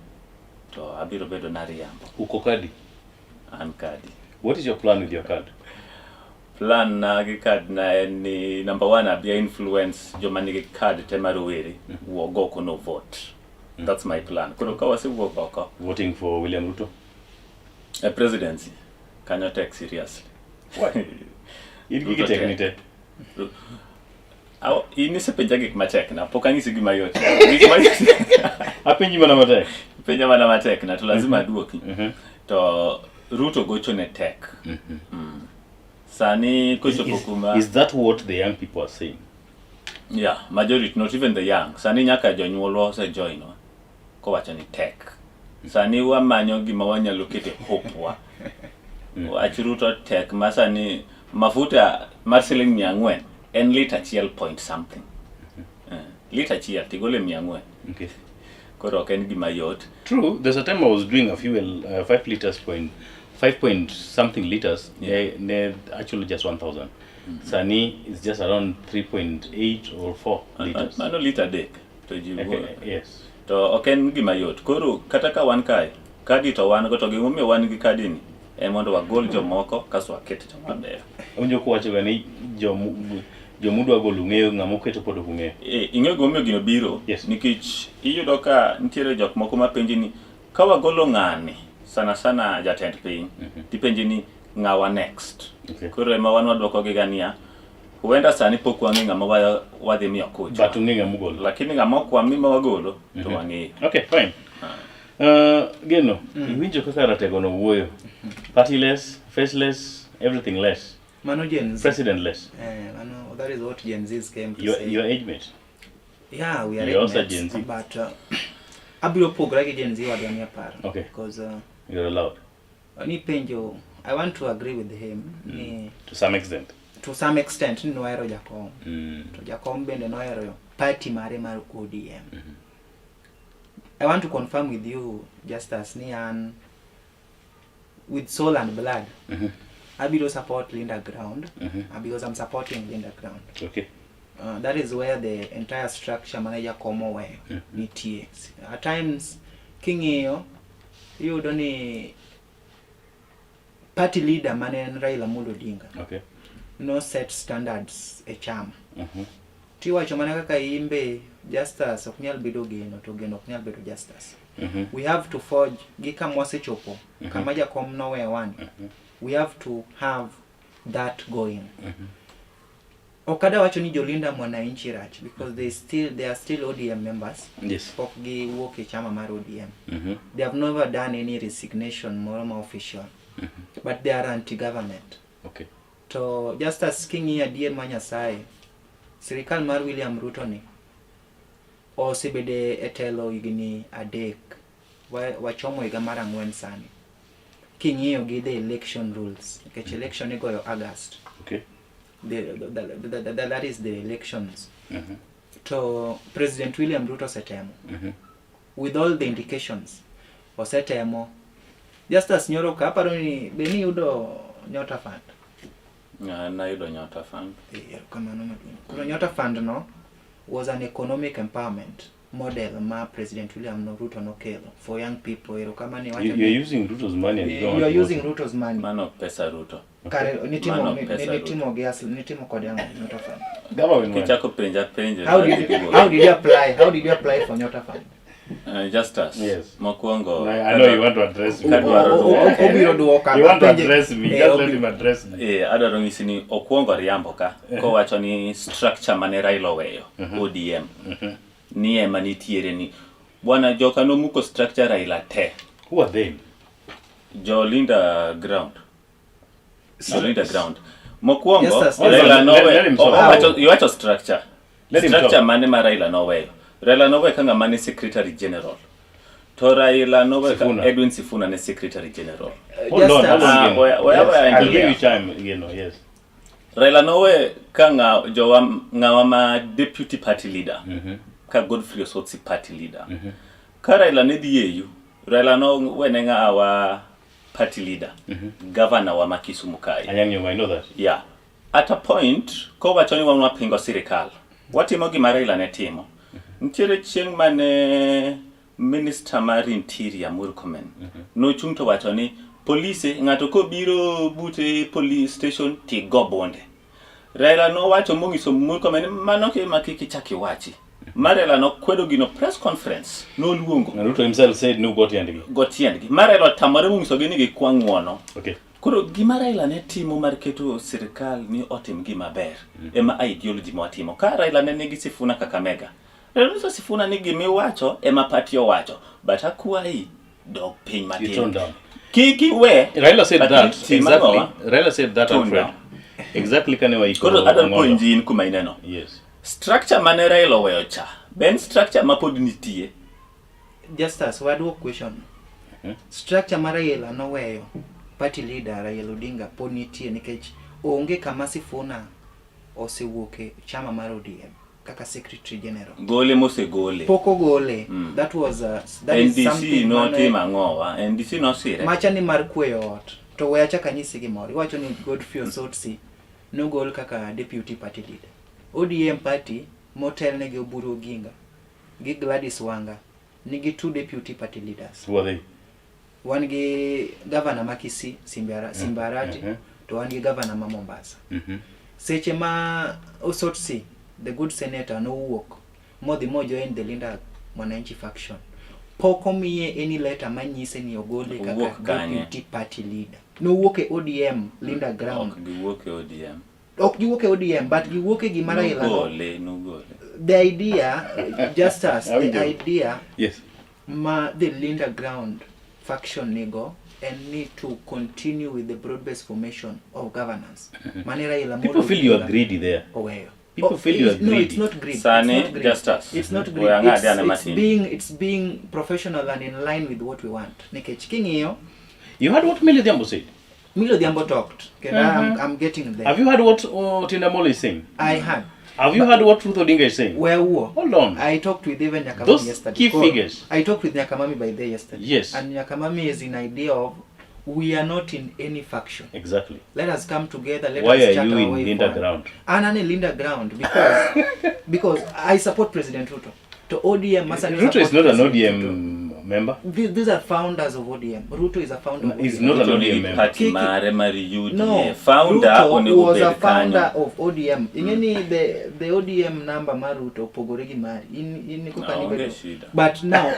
Speaker 3: to abiro bedo nariambo.
Speaker 2: Uko kadi?
Speaker 3: An kadi.
Speaker 2: What is your plan with your card?
Speaker 3: Plan na gi card na ni number 1 abia influence joma nigi card tema Rowere wuogo kono vote. That's my plan. Kono ka wase wuogo oko.
Speaker 2: Voting for William Ruto?
Speaker 3: A presidency. Can you take seriously?
Speaker 2: Why? It get technical.
Speaker 3: Ini sepenja gik matek na pokangisi gima yote.
Speaker 2: Apenji mana matek.
Speaker 3: Penja mana matek na to lazima duoki. To Ruto gocho ne tek. Sani kochopo kuma.
Speaker 2: Is that what the young people are saying?
Speaker 3: Yeah, majority, not even the young. Sani nyaka jonyuol ose join wa. Ko wacho ni tek. Sani wamanyo gima wanyalo kete hope wa. Wach Ruto tek masani mafuta mar siling 400 en liter achiel point something. Liter achiel tigole 400.
Speaker 2: Okay.
Speaker 3: Koro ok en gima yot.
Speaker 2: True, there's a time I was doing a fuel 5 point something liters.
Speaker 3: Yeah.
Speaker 2: They're actually just 1,000. Sani is just around 3.8 or 4 liters.
Speaker 3: Mano liter dek to jiwo.
Speaker 2: Yes.
Speaker 3: To ok en gima yot. Koro kata ka wan kae, kadi to wan go to gimomiyo wan gi kadi ni mondo wagol jomoko kaso waket joma ber.
Speaker 2: Onjo ko wacho gani jomudwa golo ng'eyo ng'amo keto pod ok ng'eyo.
Speaker 3: Ing'eyo gomiyo gino biro nikech iyudo ka nitiere jok moko mapenji ni ka wagolo ng'ane sana jatend piny tipenji ni ng'awa next. Koro ema wan wadwoko gi gania huenda sani pok wang'e ng'ama wadhi miyo kocha.
Speaker 2: But ung'e ng'ama ugolo.
Speaker 3: Lakini ng'ama ok wami ma wagolo to wang'eyo.
Speaker 2: Okay, fine. Geno, iwinjo kaka ratego no wuoyo. Partyless, faceless, everything less.
Speaker 4: Mano Gen Z.
Speaker 2: Presidentless.
Speaker 4: Mano, that is what Gen Zs came to say.
Speaker 2: Your age mate?
Speaker 4: Yeah, we are
Speaker 2: You're also
Speaker 4: mates,
Speaker 2: Gen Z.
Speaker 4: but abiro pogora gi Gen Z wadwani apar.
Speaker 2: Okay.
Speaker 4: Because
Speaker 2: you're allowed.
Speaker 4: Ni penjo, I want to agree with him.
Speaker 2: To some extent.
Speaker 4: To some extent, ni noero Jakom. To Jakom bende noero party mare mar ODM. I want to confirm with you, just as Nian, with soul and blood, I will support Linda Ground because I'm supporting Linda Ground.
Speaker 2: Okay.
Speaker 4: That is where the entire structure manager Komo way nitie. At times, King you don't need party leader manen Raila Amolo Odinga.
Speaker 2: Okay.
Speaker 4: No set standards a charm. Tiwacho mana kaka imbe justice ok nyal bedo geno to geno ok nyal bedo justice. We have to forge gika mwase chopo kama Jakom nowhere one. We have to have that going. Okada wacho ni jolinda mwananchi rach because they are still ODM members.
Speaker 2: Yes.
Speaker 4: Pok gi wuok e chama mar ODM. They have never done any resignation moro ma official. But they are anti-government.
Speaker 2: Okay.
Speaker 4: To just as kingi adier ma Nyasaye, sirikal mar William Ruto ni osebede etelo higni adek. Wachomo higa mar 4 sani. King'iyo gi the election rules. Nikech election igoyo August.
Speaker 2: Okay.
Speaker 4: That is the elections. To President William Ruto setemo. With all the indications, osetemo. Just as nyoro ka paro ni beni yudo Nyota Fund.
Speaker 3: Na yudo Nyota Fund.
Speaker 4: Kamano maduong'. Nyota Fund no was an economic empowerment model ma President William Ruto nokelo for young people.
Speaker 2: You're using Ruto's money and
Speaker 4: you are using Ruto's money.
Speaker 3: Mano pesa Ruto.
Speaker 4: Kare nitimo gas nitimo kod yango Nyota Fund.
Speaker 2: Government.
Speaker 3: Kichako penja.
Speaker 4: How did you apply? How did you apply for Nyota Fund?
Speaker 3: Just us.
Speaker 2: Yes.
Speaker 3: Mokwongo.
Speaker 2: I know you want to address me.
Speaker 3: You
Speaker 2: want to address me. Just let him address me.
Speaker 3: Adaro ngisi ni okwongo riambo ka. Kowacho ni structure mane Raila oweyo. ODM. Ni ema nitiere ni. Bwana joka no muko structure Raila te.
Speaker 2: Who are they?
Speaker 3: Jolinda ground. Mokwongo
Speaker 4: Yes,
Speaker 3: Raila
Speaker 2: let him talk.
Speaker 3: you wacho structure.
Speaker 2: Let him
Speaker 3: Structure
Speaker 2: talk.
Speaker 3: mane ma Raila noweyo. Raila nowe kanga mane secretary general. To Raila nowe Edwin Sifuna ne secretary general.
Speaker 2: Hold on again. I'll give you
Speaker 3: Yes.
Speaker 2: time, yes.
Speaker 3: Raila nowe kanga ngawa ma deputy party leader. Ka Godfrey Osotsi party leader. Ka Raila ne diyeyu. Raila nowe nenga awa party leader. Governor wa Kisumu Kai.
Speaker 2: I know that.
Speaker 3: Yeah. At a point, ko wachoni wa pingo sirikal. Watimo gima Raila ne timo. Ntiere chieng' mane Minister mar Interior Murkomen no chungto wacho ni police ng'ato ko biro bute police station ti go bonde. Raila no wacho mongiso Murkomen mano ke makiki chaki wachi. Marela no kwedo gino press conference no luongo.
Speaker 2: Ruto himself said no
Speaker 3: Gotiendgi. Marela tamore mongiso gini gi kwang'wono.
Speaker 2: Okay.
Speaker 3: Koro gima Raila ne timo mar keto sirikal ni otim gima ber. Ema ideology mwatimo. Ka Raila ne nigi Sifuna Kakamega. Raila Sifuna ni gimi wacho ema party wacho. But akwai dog piny matin.
Speaker 2: You turned down.
Speaker 3: Kiki we.
Speaker 2: Raila said that. Exactly. Raila said that, Alfred. Exactly kanewa iko.
Speaker 3: Koro other point in kuma ineno.
Speaker 2: Yes.
Speaker 3: Structure mane Raila weyo cha. Ben structure mapod nitie.
Speaker 4: Just as wadwok question. Structure mar Raila noweyo party leader Raila Odinga pod nitie nikech onge kama Sifuna osewuoke chama mar ODM kaka secretary general.
Speaker 3: Gole mose gole.
Speaker 4: Poko gole. That
Speaker 3: NDC
Speaker 4: is something
Speaker 3: no tema ngowa. NDC no sire.
Speaker 4: Macha ni mar kweyo ot. To weacha kanyisi gimoro. Iwacho ni Godfrey Osotsi no gol kaka deputy party leader. ODM party motel negi Oburu Oginga gi Gladys Wanga nigi 2 deputy party leaders.
Speaker 2: Who are they?
Speaker 4: One gi governor Makisi Simbarati to one gi governor ma Mombasa. Seche ma Osotsi the good senator no work modhi join the Linda Mwananchi faction. Poko miye any letter manyise ni ogole kaka deputy party leader. No work e ODM Linda ground. Ok you work at ODM, but you work at Gimara
Speaker 3: no gole.
Speaker 4: The idea, just as the idea,
Speaker 2: yes,
Speaker 4: the Linda ground faction nego and need to continue with the broad-based formation of governance.
Speaker 2: People feel you are greedy there. People feel you are greedy.
Speaker 4: No, it's not greedy. It's not greedy. It's being professional and in line with what we want.
Speaker 2: You heard what Milo Diambo said?
Speaker 4: Milo Diambo talked. Okay, I'm getting there.
Speaker 2: Have you heard what Tindamolo is saying?
Speaker 4: I had.
Speaker 2: Have you heard what Ruth Odinga is saying?
Speaker 4: Hold
Speaker 2: on.
Speaker 4: I talked with even Nyakamami
Speaker 2: those
Speaker 4: yesterday.
Speaker 2: Key figures.
Speaker 4: I talked with Nyakamami by there yesterday.
Speaker 2: Yes.
Speaker 4: And Nyakamami is in idea of we are not in any faction.
Speaker 2: Exactly.
Speaker 4: Let us come together.
Speaker 2: Why are you in Linda ground?
Speaker 4: I'm in Linda ground because I support President Ruto. To ODM,
Speaker 2: Ruto is not an ODM member.
Speaker 4: These are founders of ODM. Ruto is a founder of ODM.
Speaker 2: He's not an ODM member.
Speaker 4: No,
Speaker 3: founder
Speaker 4: Ruto was a founder of ODM. The ODM number Maruto Pogoregi Mari. But now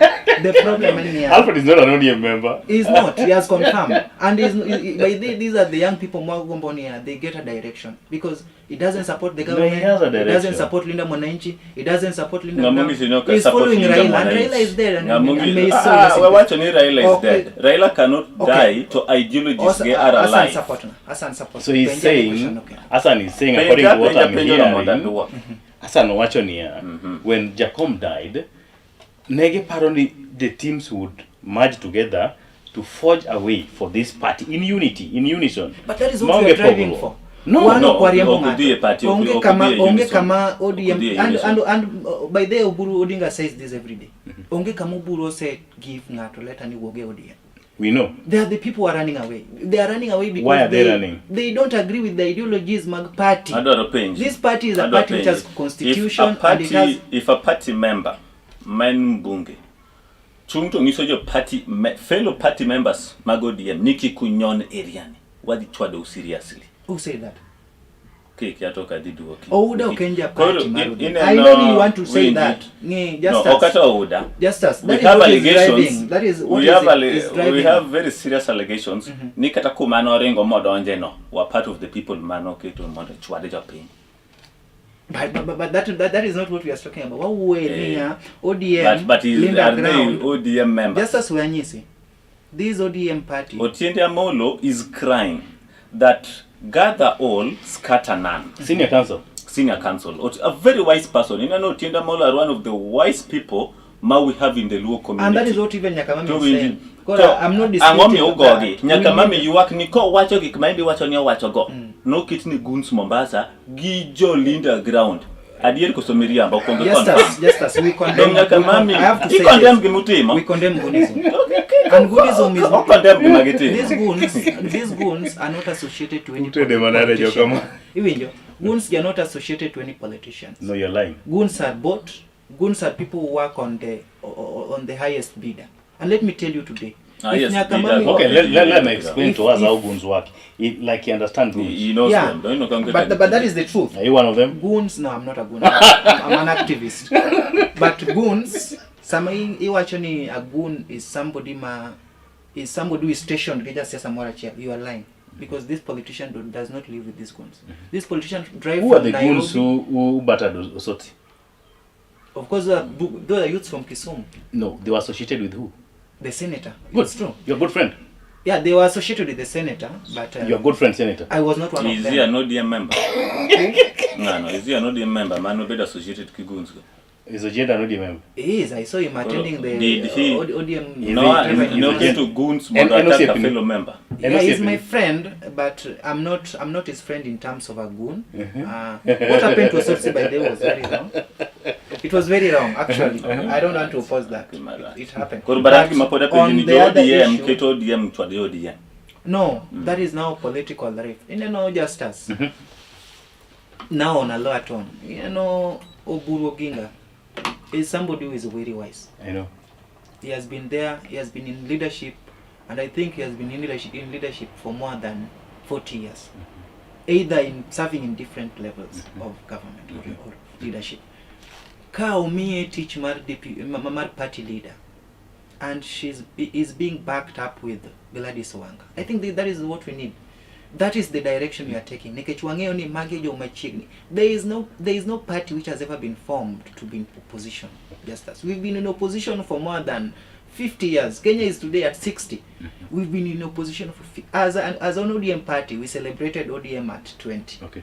Speaker 4: the problem is
Speaker 2: Alfred is not an ODM member.
Speaker 4: He's not. He has confirmed. And these are the young people Mwagomboni. They get a direction because It doesn't support the
Speaker 2: No,
Speaker 4: government.
Speaker 2: he has a
Speaker 4: It doesn't
Speaker 2: direction.
Speaker 4: support Linda Mwananchi. It doesn't support Linda
Speaker 3: Ngamungi
Speaker 4: Brown.
Speaker 3: sinoka
Speaker 4: He's
Speaker 3: support
Speaker 4: following
Speaker 3: Linda
Speaker 4: Raila. And
Speaker 3: Mwananchi.
Speaker 4: Raila is there. And
Speaker 3: Ngamungi,
Speaker 4: may
Speaker 3: we watch on Raila is
Speaker 4: Okay.
Speaker 3: dead. Raila cannot die to ideologies they are alive.
Speaker 4: Hassan support.
Speaker 2: So he's saying,
Speaker 4: Okay.
Speaker 2: Hassan is saying, according to what I'm hearing, Hassan Wachonia, when Jacom died, Nege Paroni, the teams would merge together to forge a way for this party in unity, in unison.
Speaker 4: But that is what we are driving for.
Speaker 2: No,
Speaker 3: party.
Speaker 4: Onge kama ODM and by the Oburu Odinga says this every day. Onge kama Oburu said give ngato let ani woge ODM.
Speaker 2: We know.
Speaker 4: They are the people who are running away. They are running away because
Speaker 2: why are they running?
Speaker 4: They don't agree with the ideologies mag party. This party is a party which has constitution and it has.
Speaker 3: If a party member, man bunge, chunto ngisojo party fellow party members mago ODM niki kunyon eriani. Wadi chwado seriously.
Speaker 4: Who said that?
Speaker 3: Okay, kiatoka didu okay.
Speaker 4: Ouda ukenja party marudi.
Speaker 3: I
Speaker 4: know you want to say that. Just
Speaker 3: no, okata ouda.
Speaker 4: Just us.
Speaker 3: We have allegations.
Speaker 4: That is what
Speaker 3: we have very serious allegations. Nikata kumano rengo modonje no. We're part of the people mano keto modo chwade japin.
Speaker 4: But that is not what we are talking about. What we ODM.
Speaker 3: But are they ODM members?
Speaker 4: Just as we are this ODM party.
Speaker 3: Otiende Amolo is crying that gather all, scatter none.
Speaker 2: Senior council.
Speaker 3: A very wise person. You know, Otiende Amolo are one of the wise people we have in the Luo community.
Speaker 4: And that is what even Nyakamami is saying. I'm not
Speaker 3: disputing that. Nyakamami you work niko wacho gikmaindi wacho ni wacho go. No kitni guns Mombasa gijo Linda ground. Adiel kusomiriya ambao konge confirm.
Speaker 4: Just as we condemn
Speaker 3: Nyakamami.
Speaker 4: I have to say
Speaker 3: we
Speaker 4: condemn Gunism. And Gunism is these goons are not associated to any politician. Even goons are not associated to any politicians.
Speaker 2: No, you're lying.
Speaker 4: Goons are bought. Goons are people who work on the highest bidder. And let me tell you today.
Speaker 3: Yes,
Speaker 2: okay, let me explain to us how goons work. Like you understand goons.
Speaker 3: He knows them. Don't you know,
Speaker 4: but that is the truth.
Speaker 2: Are you one of them?
Speaker 4: Goons? No, I'm not a goon. I'm an activist. But goons, actually a goon is somebody who is stationed. You are lying. Because this politician does not live with these goons. This politician drive
Speaker 2: who
Speaker 4: from
Speaker 2: are the
Speaker 4: Nairobi.
Speaker 2: goons who battered Osoti?
Speaker 4: Of course, those are youths from Kisumu.
Speaker 2: No, they were associated with who?
Speaker 4: The senator.
Speaker 2: Good.
Speaker 4: It's true.
Speaker 2: You're a good friend.
Speaker 4: Yeah, they were associated with the senator, but
Speaker 2: you're a good friend, senator.
Speaker 4: I was not one of them.
Speaker 3: Is he an ODM member? No. Is he an ODM member? Man, no better associated with goons.
Speaker 2: Is a gender ODM member?
Speaker 4: He is. I saw him attending the ODM.
Speaker 3: No, came to goons more than a fellow member.
Speaker 4: Yeah, he's my friend, but I'm not his friend in terms of a goon. What happened to Sulwe by the way was very wrong. It was very wrong, actually. I don't want to oppose that. It happened. But on the other issue, no, that is now political rift. Just us. Now on a lower tone, Oburu Oginga is somebody who is very wise.
Speaker 2: I know.
Speaker 4: He has been there. He has been in leadership, and I think he has been in leadership for more than 40 years, either in serving in different levels of government or leadership. Kaumie teach mar party leader, and is being backed up with Gladys Wanga. I think that is what we need. That is the direction we are taking. There is no party which has ever been formed to be in opposition. Just as we've been in opposition for more than 50 years. Kenya is today at 60. We've been in opposition for as an ODM party. We celebrated ODM at 20.
Speaker 2: Okay.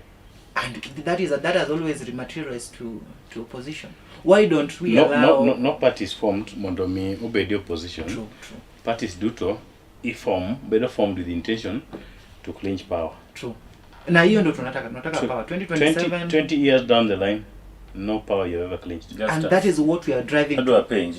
Speaker 4: And that has always rematerialized to opposition. Why don't we allow?
Speaker 2: No parties formed Mondomi obedi opposition.
Speaker 4: True.
Speaker 2: Parties do to better formed with the intention to clinch power.
Speaker 4: True. Na hiyo ndo tunataka power 2027
Speaker 2: 20 years down the line, no power you ever clinched.
Speaker 4: And that is what we are driving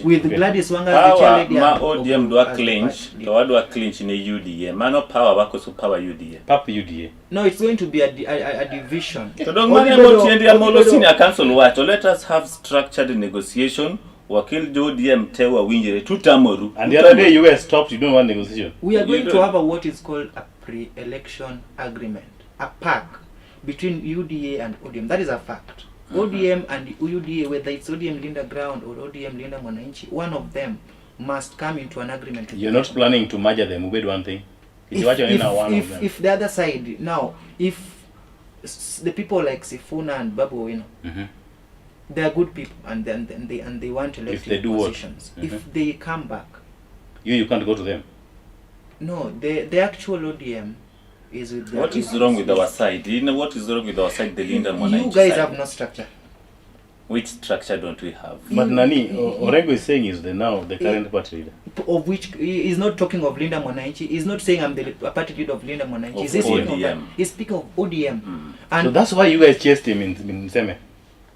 Speaker 3: with
Speaker 4: Gladys Wanga
Speaker 3: power ma ODM do clinch to what do clinch in the UDA mano power wako so power UDA
Speaker 2: pap UDA.
Speaker 4: No, it's going to be a division.
Speaker 3: So don't Amolo senior council what let us have structured negotiation wakil ODM tewa winjere tutamoru.
Speaker 2: And the other day you were stopped, you don't want negotiation.
Speaker 4: We are going to have what is called a pre-election agreement, a pact between UDA and ODM. That is a fact. ODM and UDA, whether it's ODM Linda Ground or ODM Linda Mwananchi, one of them must come into an agreement.
Speaker 2: You're not planning to merge them, one thing.
Speaker 4: If the other side, now, if the people like Sifuna and Babu, you know, they are good people, and they want elected positions. If they come back,
Speaker 2: you can't go to them.
Speaker 4: No, the actual ODM is with the...
Speaker 3: What is wrong with our side? You know what is wrong with our side, the Linda Mwananchi?
Speaker 4: You guys have no structure.
Speaker 3: Which structure don't we have?
Speaker 2: But Nani, Orengo is saying is the current party leader.
Speaker 4: Of which, he is not talking of Linda Mwananchi. He's not saying I'm the party leader of Linda Mwananchi.
Speaker 3: He's ODM.
Speaker 4: He's speaking of ODM. And
Speaker 2: so that's why you guys chased him in Seme?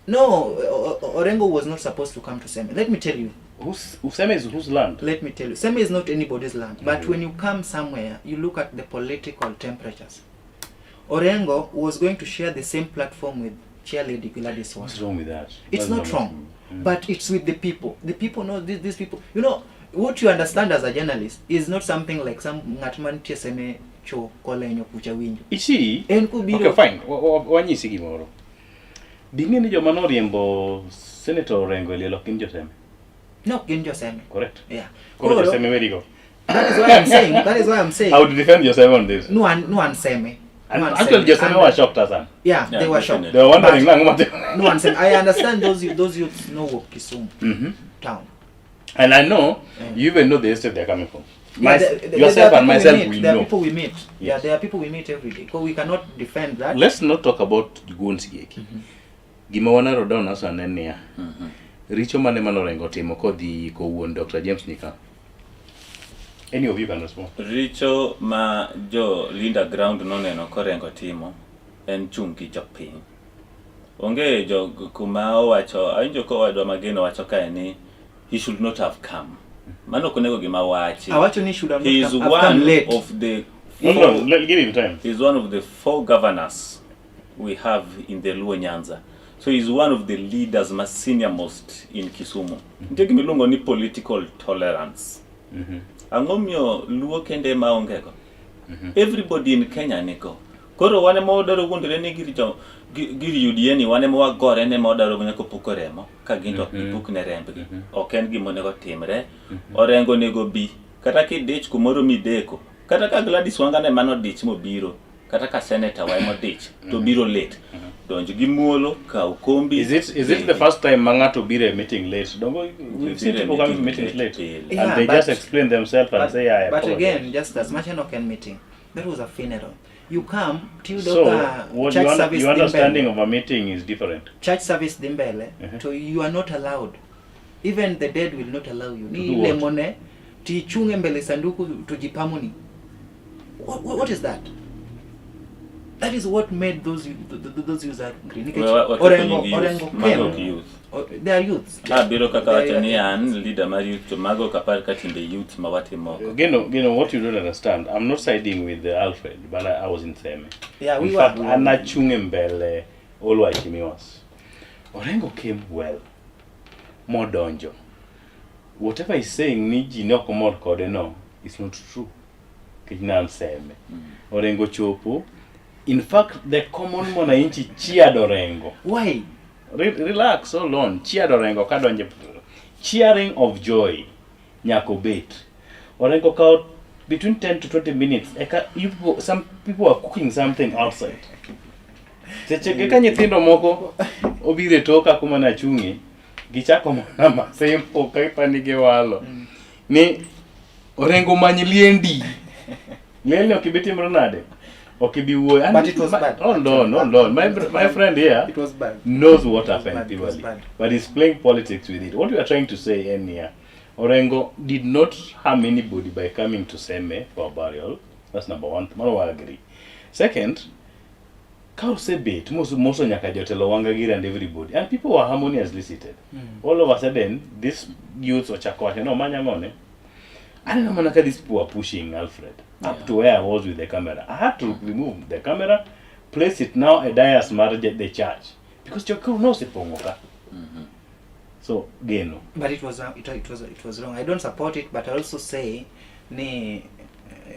Speaker 4: No, Orengo was not supposed to come to Seme. Let me tell you.
Speaker 2: Seme is whose land?
Speaker 4: Let me tell you. Seme is not anybody's land. But when you come somewhere, you look at the political temperatures. Orengo was going to share the same platform with Chair Lady Gladys.
Speaker 2: What's wrong with that?
Speaker 4: It's not wrong. But it's with the people. The people know these people. You know, what you understand as a journalist is not something like some ngatman Seme cho kolenyo kucha winyo.
Speaker 2: Ichi? Okay, fine. Wanyi sigi moro. Dingeni jo manoriembo Senator Orengo elielo kinjo Seme?
Speaker 4: No, kinjo Seme.
Speaker 2: Correct.
Speaker 4: Yeah.
Speaker 2: Koro Seme, where you go?
Speaker 4: That is why I'm saying. That is why I'm saying.
Speaker 2: How to defend yourself on this?
Speaker 4: No one Seme.
Speaker 2: And actually, just Seme was shocked, Hassan.
Speaker 4: Yeah, they were shocked.
Speaker 2: They were wondering,
Speaker 4: no one Seme. I understand those youths know Kisumu town.
Speaker 2: And I know you even know the estate they're coming from. Yourself and myself, we know.
Speaker 4: There are people we meet. Yeah, there are people we meet every day. So we cannot defend that.
Speaker 2: Let's not talk about Gunsi. Gimawana Rodown as an enia. Richo mane manorengo timo kodi ko wuon Dr. James Nika. Any of you can respond.
Speaker 3: Richo ma jo Linda ground noneno korengo timo en chungi jopiny. Onge jo kuma owacho awinjo ko wadwa mageno wacho kae ni he should not have come. Mano konego gima wachi.
Speaker 4: Awacho ni should have
Speaker 3: he
Speaker 4: not
Speaker 3: is
Speaker 4: have
Speaker 3: one
Speaker 4: come late.
Speaker 3: of the
Speaker 2: No, give him time.
Speaker 3: He is one of the 4 governors we have in the Luo Nyanza. So he's one of the leaders, senior most in Kisumu. Ndege milongo ni political tolerance. Angomyo Luo kende maongeko. Everybody in Kenya niko. Koro wane mo daro gundre ni giri yudieni wane mo wagore ne mo daro nyako pukoremo ka ginto ipuk ne rembgi. Oken gimone go timre. Orengo nego bi. Kata ki ditch kumoro mideko. Kata ka Gladys Wanga ne mano ditch mo biro. Kata ka senator wa mo ditch to biro late. Donjo gimuolo ka ukombi.
Speaker 2: Is it the first time Mangato bire meeting late? Don't go. We've seen people coming to meetings late.
Speaker 4: Yeah,
Speaker 2: and they just explain themselves and say, I
Speaker 4: But
Speaker 2: apologize.
Speaker 4: again, just as much an open meeting, that was a funeral. You come till
Speaker 2: So,
Speaker 4: the church service.
Speaker 2: your understanding of a meeting is different.
Speaker 4: Church service dimbele, so you are not allowed. Even the dead will not allow you. Ni
Speaker 2: what?
Speaker 4: lemone, ti chunge mbele sanduku tujipamuni. What is that? That is what made those youths angry.
Speaker 3: Orengo youth.
Speaker 4: They are youths.
Speaker 3: Biro kaka wachani an leader mari youth to mago kapar katinde youth mawati moko.
Speaker 2: You know what you don't understand. I'm not siding with Alfred, but I was in Seme.
Speaker 4: Yeah, we
Speaker 2: in
Speaker 4: were.
Speaker 2: fact, anachunge mbele Olwa Chimiwas. Orengo came well. More donjo. Whatever he's saying niji no komor kode no, it's not true. Kijina Seme. Orengo chopo. In fact, the common mwananchi cheered Orengo.
Speaker 4: Why?
Speaker 2: Relax, hold on. Cheered Orengo kadonje. Cheering of joy. Nyako bait. Orengo kaut between 10 to 20 minutes. Some people are cooking something outside. Techeka nyithindo moko obire toka kuma na chungi. Gichako mama sempo kaipa nige walo. Ni Orengo manyiliendi. Lele okibeti mronade. Okay,
Speaker 4: but it was bad.
Speaker 2: Hold on. My friend here
Speaker 4: it was bad.
Speaker 2: knows what happened. But he's playing politics with it. What we are trying to say in here, Orengo did not harm anybody by coming to Seme for a burial. That's number one. Tomorrow I agree. Second, Kau Sebet, most Nyakajotelo Wangagiri and everybody. And people were harmoniously seated. All of a sudden, this youth or Chakwate, no Manyangone. I don't know these people were pushing Alfred up to where I was with the camera. I had to remove the camera, place it now a dias marriage at the church. Because your crew knows it pongoka. So geno.
Speaker 4: But it was wrong. I don't support it, but I also say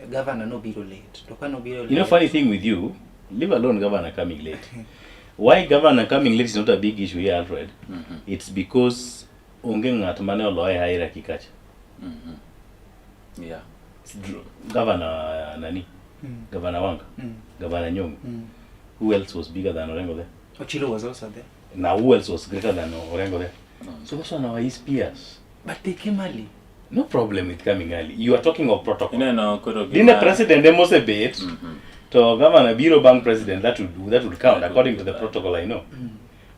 Speaker 4: governor no biro late.
Speaker 2: You know, funny thing with you, leave alone governor coming late. Why governor coming late is not a big issue here, Alfred. It's because ungengat mane oloy hierarchy kacha.
Speaker 3: Yeah.
Speaker 2: Governor Nani, Governor Wanga, Governor Nyong. Who else was bigger than Orengo there?
Speaker 4: Ochilo was also there.
Speaker 2: Now who else was greater than Orengo there? So those one are his peers.
Speaker 4: But they came early.
Speaker 2: No problem with coming early. You are talking of protocol.
Speaker 3: No,
Speaker 2: Didn't the president demo a bit to governor Biro Bank president that would count according to the protocol I know.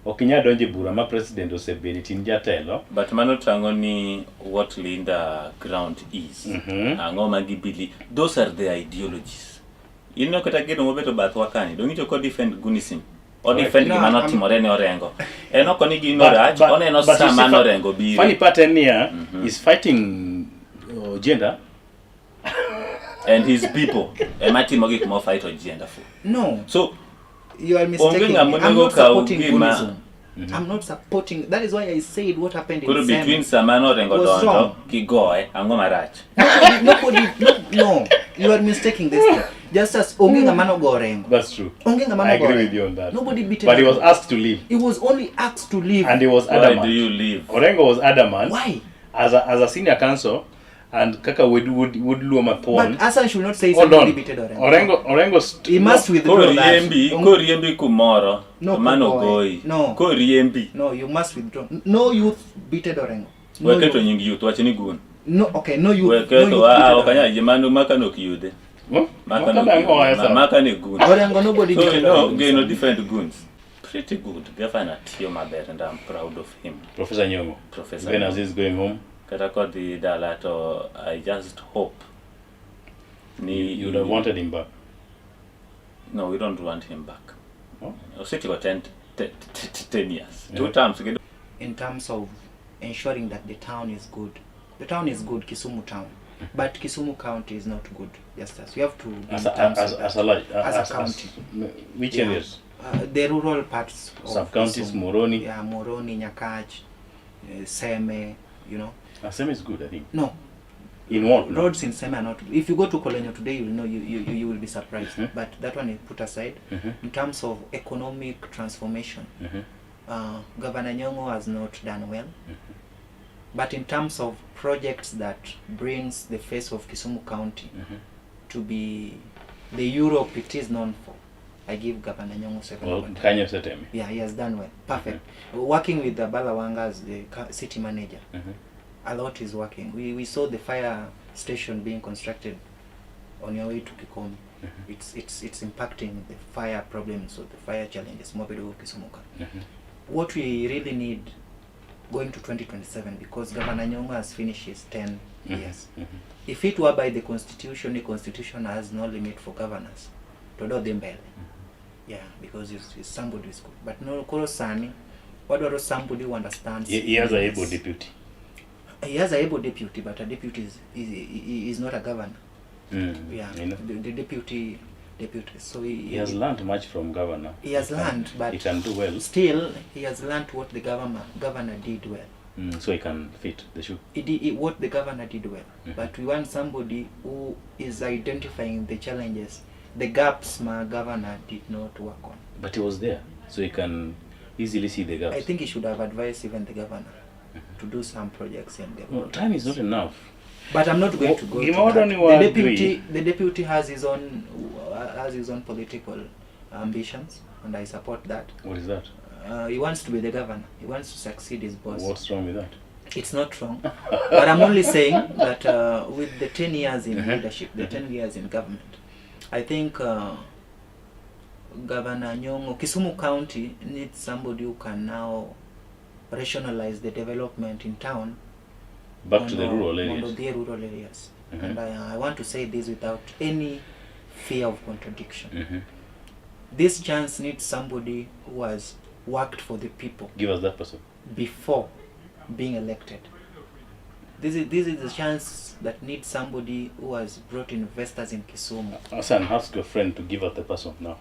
Speaker 2: Okinya donje bura ma president osebedi tin jatelo.
Speaker 3: But mano tango ni what Linda ground is. Ango magibili. Those are the ideologies. You know kata gedo mobeto bath wakani. Don't you defend gunism? Or defend mano timorene Orengo. Eno koni gi no raj. One no sama no Orengo biri.
Speaker 2: Funny part here is fighting gender.
Speaker 3: And his people. Emati mogi kumo fight or gender for.
Speaker 4: No.
Speaker 3: So
Speaker 4: you are mistaken. I'm not supporting Bunism. I'm not supporting. That is why I said what happened in
Speaker 3: Seme. Between Samano and Godondo, Kigoe, and Gomarach.
Speaker 4: No. You are mistaking this thing. Just as Onginga Mano Goreng.
Speaker 2: That's true.
Speaker 4: Onginga Mano
Speaker 2: I agree with you on that.
Speaker 4: Nobody beat him.
Speaker 2: But he was asked to leave.
Speaker 4: He was only asked to leave.
Speaker 2: And he was adamant.
Speaker 3: Why do you leave?
Speaker 2: Orengo was adamant.
Speaker 4: Why?
Speaker 2: As a senior counsel. And Kaka would Luma Paul.
Speaker 4: But Asan should not say somebody beated
Speaker 2: Orengo
Speaker 4: he must withdraw that.
Speaker 3: Riembi kumoro.
Speaker 4: No,
Speaker 3: Mano goi.
Speaker 4: No.
Speaker 3: Ko riembi.
Speaker 4: No, you must withdraw. No youth beated Orengo.
Speaker 3: No Weketo nyingi youth wachini gun.
Speaker 4: No, okay, no youth.
Speaker 3: Weketo okanya jemanu makano kiyude. Makano gun.
Speaker 4: Orengo nobody beated Orengo.
Speaker 3: No different guns. Pretty good. Governor Tio Maber and I'm proud of him.
Speaker 2: Professor Nyongo.
Speaker 3: Professor.
Speaker 2: Even as he's going home.
Speaker 3: Katakoti Dalato, I just hope.
Speaker 2: You would have wanted him back.
Speaker 3: No, we don't want him back. City got 10 years.
Speaker 2: Yeah.
Speaker 3: 2 times.
Speaker 4: In terms of ensuring that the town is good. The town is good, Kisumu town. But Kisumu County is not good. Just as we have to
Speaker 2: as a
Speaker 4: county.
Speaker 2: Which areas?
Speaker 4: The rural parts of
Speaker 2: sub-counties, Moroni.
Speaker 4: Yeah, Moroni, Nyakach, Seme, you know.
Speaker 2: Seme is good, I think.
Speaker 4: No.
Speaker 2: In what?
Speaker 4: Roads in Seme are not. If you go to Colonial today, you'll know you will be surprised. But that one is put aside. In terms of economic transformation, Governor Nyongo has not done well. But in terms of projects that brings the face of Kisumu County to be the Europe it is known for, I give Governor Nyongo second.
Speaker 2: Well, can you say me?
Speaker 4: Yeah, he has done well. Perfect. Working with the Balawanga as the city manager, a lot is working. We saw the fire station being constructed on your way to Kikomi. It's impacting the fire problems or the fire challenges. What we really need going to 2027, because Governor Nyongo has finished his 10 years. If it were by the constitution has no limit for governors. Todo dembele. Yeah, because it's somebody who's good. But no Korosani, what was somebody who understands?
Speaker 2: He has a able deputy.
Speaker 4: He has a able deputy, but a deputy is not a governor. Yeah, the deputy. So
Speaker 2: he has learned much from governor.
Speaker 4: He has learned, but
Speaker 2: he can do well.
Speaker 4: Still, he has learned what the governor did well.
Speaker 2: So he can fit the shoe.
Speaker 4: What the governor did well. But we want somebody who is identifying the challenges, the gaps my governor did not work on.
Speaker 2: But he was there, so he can easily see the gaps.
Speaker 4: I think he should have advised even the governor to do some projects and develop.
Speaker 2: Time is not enough.
Speaker 4: But I'm not going to go to that. The deputy has his own political ambitions, and I support that.
Speaker 2: What is that?
Speaker 4: He wants to be the governor. He wants to succeed his boss.
Speaker 2: What's wrong with that?
Speaker 4: It's not wrong. But I'm only saying that with the 10 years in leadership, the 10 years in government, I think Governor Nyongo, Kisumu County needs somebody who can now rationalize the development in town.
Speaker 2: Back to the rural areas.
Speaker 4: The rural areas. And I want to say this without any fear of contradiction. This chance needs somebody who has worked for the people.
Speaker 2: Give us that person.
Speaker 4: Before being elected. This is the chance that needs somebody who has brought investors in Kisumu.
Speaker 2: Hassan, ask your friend to give us the person now.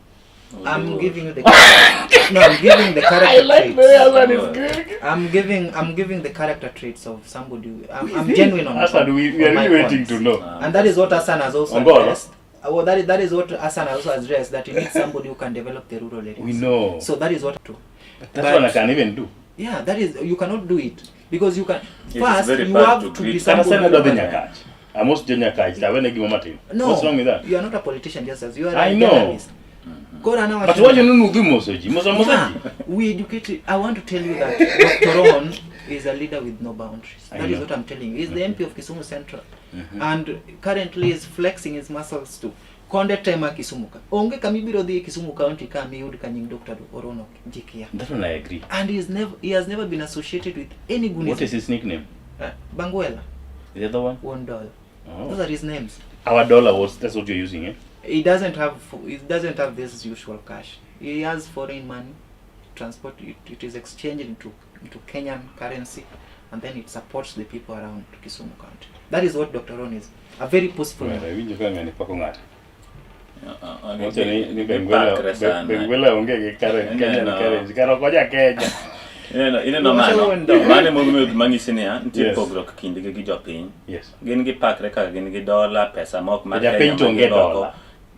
Speaker 4: I'm giving you the I'm giving the character traits. I'm giving the character traits of somebody. I'm genuine on
Speaker 2: Hassan, we are really waiting to know.
Speaker 4: And that is what Hassan has also addressed. Well, that is what Hassan also addressed, that you need somebody who can develop the rural areas.
Speaker 2: We know.
Speaker 4: So that is what to.
Speaker 2: That's what I can even do.
Speaker 4: Yeah, that is, you cannot do it. Because you can, first, you have to be somebody.
Speaker 2: No.
Speaker 4: What's wrong with that? You are not a politician, just as you are
Speaker 2: a
Speaker 4: journalist.
Speaker 2: But what you know do mosoji?
Speaker 4: We educated. I want to tell you that Dr. Ron is a leader with no boundaries. That is what I'm telling you. He's the MP of Kisumu Central, and currently is flexing his muscles too. Konde tema Kisumu. Onge kamibiro di Kisumu County kami yud kanying Dr. Orono Jikia.
Speaker 2: That one I agree.
Speaker 4: And he has never been associated with any good.
Speaker 2: What is his nickname?
Speaker 4: Banguela.
Speaker 2: The other one?
Speaker 4: $1.
Speaker 2: Oh.
Speaker 4: Those are his names.
Speaker 2: Our dollar was, that's what you're using, eh?
Speaker 4: He doesn't have this usual cash. He has foreign money, transport. It is exchanged into Kenyan currency, and then it supports the people around Kisumu County. That is what Dr. Ron is. A very peaceful man.
Speaker 2: Benguela onge currency. Karo koja Kenya.
Speaker 3: Mane mangisine ntie pogrok kinde gi jopiny.
Speaker 2: Yes.
Speaker 3: Gin gi pakre ka gin gi dola pesa mok ma
Speaker 2: Jopiny to onge dola.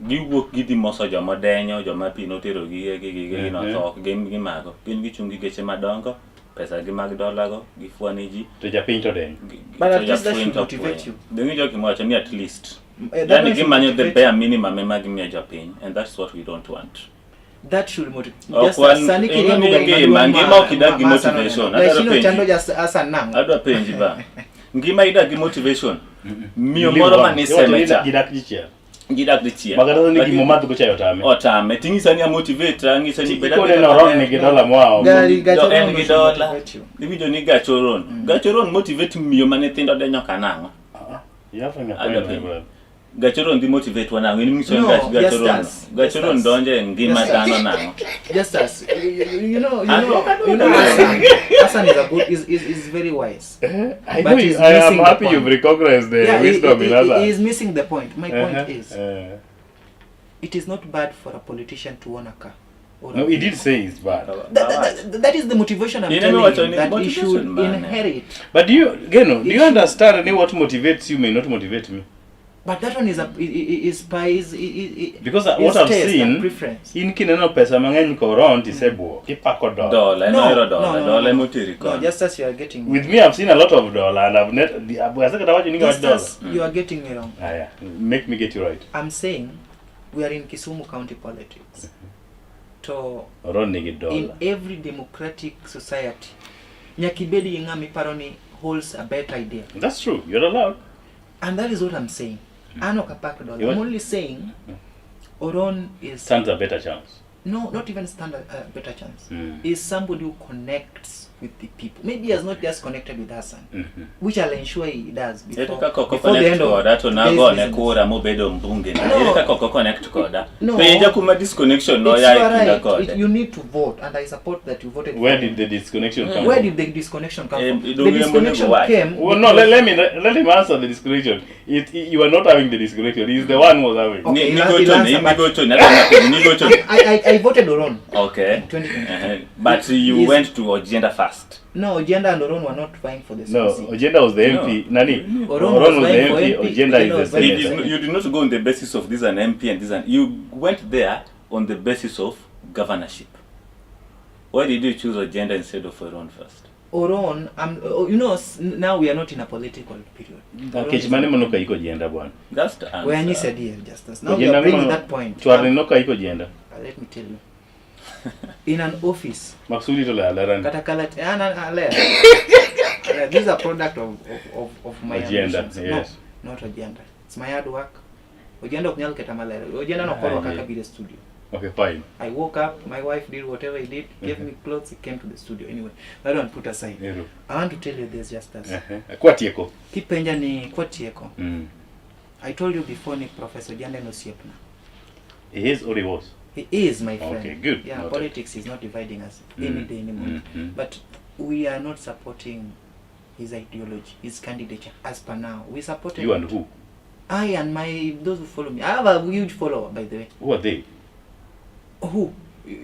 Speaker 3: Giwuok gi moso joma denyo joma pino tero gi no to gin gi mago. Gin gi chungi geche madongo pesa gi mag dola go gi fuani ji
Speaker 2: to japiny to denyo.
Speaker 4: But at least that should motivate you.
Speaker 3: Dengi joki mwacho ni at least. Then give money the bare minimum ema gi me jopiny, and that's what we don't want.
Speaker 4: That should motivate.
Speaker 3: Just sani kiriambo ngima ukidagi motivation. Adwa penji ba. Ngima idagi motivation. Miyo moro mani semeta. Gidak dichia.
Speaker 2: Magara ni gimo madho gocha yotame.
Speaker 3: Otame. Tingisa ni motivate, ngisa ni beda.
Speaker 2: Ko na ron ni gidola mwao.
Speaker 3: En gidola. Divido ni gachoron. Gachoron motivate miyo mane tindo denyo kanango.
Speaker 2: Yafanya kwa
Speaker 3: Gachoron di motivate wana when you say gachoron donje ngima dano nango.
Speaker 4: Just as you know Hassan is very wise.
Speaker 2: I am happy you've recognized the wisdom in Hassan.
Speaker 4: He is missing the point. My point is it is not bad for a politician to own a car.
Speaker 2: No, he did say it's bad.
Speaker 4: That is the motivation I'm telling you, that he should inherit.
Speaker 2: But do you understand what motivates you may not motivate me?
Speaker 4: But that one is
Speaker 2: because what I've seen in kineno pesa mang'eny ko around isebo ipako
Speaker 3: dollar dollar motiri
Speaker 4: no, just as you are getting
Speaker 2: with me I've seen a lot of dollar and I've net
Speaker 4: you are getting me wrong.
Speaker 2: Make me get you right.
Speaker 4: I'm saying we are in Kisumu County politics. To in every democratic society nyakibedi ngami paroni holds a better idea.
Speaker 2: That's true, you're allowed.
Speaker 4: And that is what I'm saying. I'm only saying Oron
Speaker 2: stands a better chance.
Speaker 4: No, not even stand a better chance. Is somebody who connects with the people. Maybe he has not just connected with Hassan, which I'll ensure he does before the end of that.
Speaker 3: Disconnection.
Speaker 4: You need to vote, and I support that you voted.
Speaker 2: Where did the disconnection come from?
Speaker 4: Where did the disconnection come from? The disconnection came.
Speaker 2: Well, no, let him answer the disconnection. You are not having the disconnection. He's the one who was having.
Speaker 4: Okay, I voted Oron.
Speaker 3: Okay. 2020. But you went to Agenda first.
Speaker 4: No, Agenda and Oron were not vying for this.
Speaker 2: No, Agenda was the MP. No. Nani? Oron was the MP. Agenda is the senator.
Speaker 3: You did not go on the basis of this an MP and this an. You went there on the basis of governorship. Why did you choose Agenda instead of Oron first?
Speaker 4: Oron, now we are not in a political period.
Speaker 3: That's the
Speaker 4: answer. When you said here, Justice. Now we are bringing that point.
Speaker 2: Let me
Speaker 4: tell you. In an office. This is a product of my
Speaker 2: agenda. Yes.
Speaker 4: No, not agenda. It's my hard work. Agenda of Nyalketa Malera. Agenda no follow Kaka studio.
Speaker 2: Okay, fine.
Speaker 4: I woke up, my wife did whatever he did, gave me clothes, he came to the studio. Anyway, that one put aside. I want to tell you this, Justice.
Speaker 2: Kwatieko.
Speaker 4: Kipenja ni Kwatieko. I told you before ni Professor Jande no Siepna.
Speaker 2: He is or he was?
Speaker 4: He is, my friend.
Speaker 2: Okay, good.
Speaker 4: Yeah, noted. Politics is not dividing us any day anymore. But we are not supporting his ideology, his candidature. As per now, we support
Speaker 2: you and who?
Speaker 4: I and those who follow me. I have a huge follower, by the way.
Speaker 2: Who are they?
Speaker 4: Who?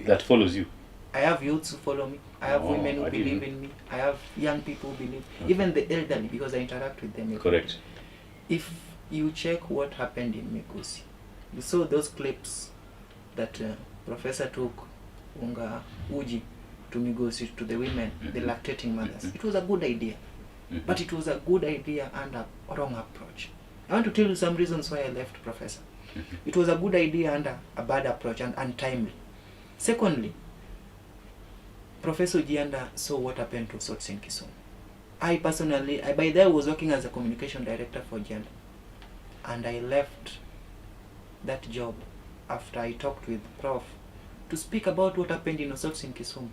Speaker 2: That follows you?
Speaker 4: I have youths who follow me. I have women who believe in me. I have young people who believe. Even the elderly, because I interact with them.
Speaker 2: Correct.
Speaker 4: If you check what happened in Mikosi, you saw those clips that Professor took Unga Uji to Migosi, to the women, the lactating mothers. It was a good idea. But it was a good idea and a wrong approach. I want to tell you some reasons why I left Professor. It was a good idea and a bad approach and untimely. Secondly, Professor Gianda saw what happened to sorts in Kisumu. I personally, by then was working as a communication director for Gianda, and I left that job after I talked with Prof to speak about what happened in sorts in Kisumu.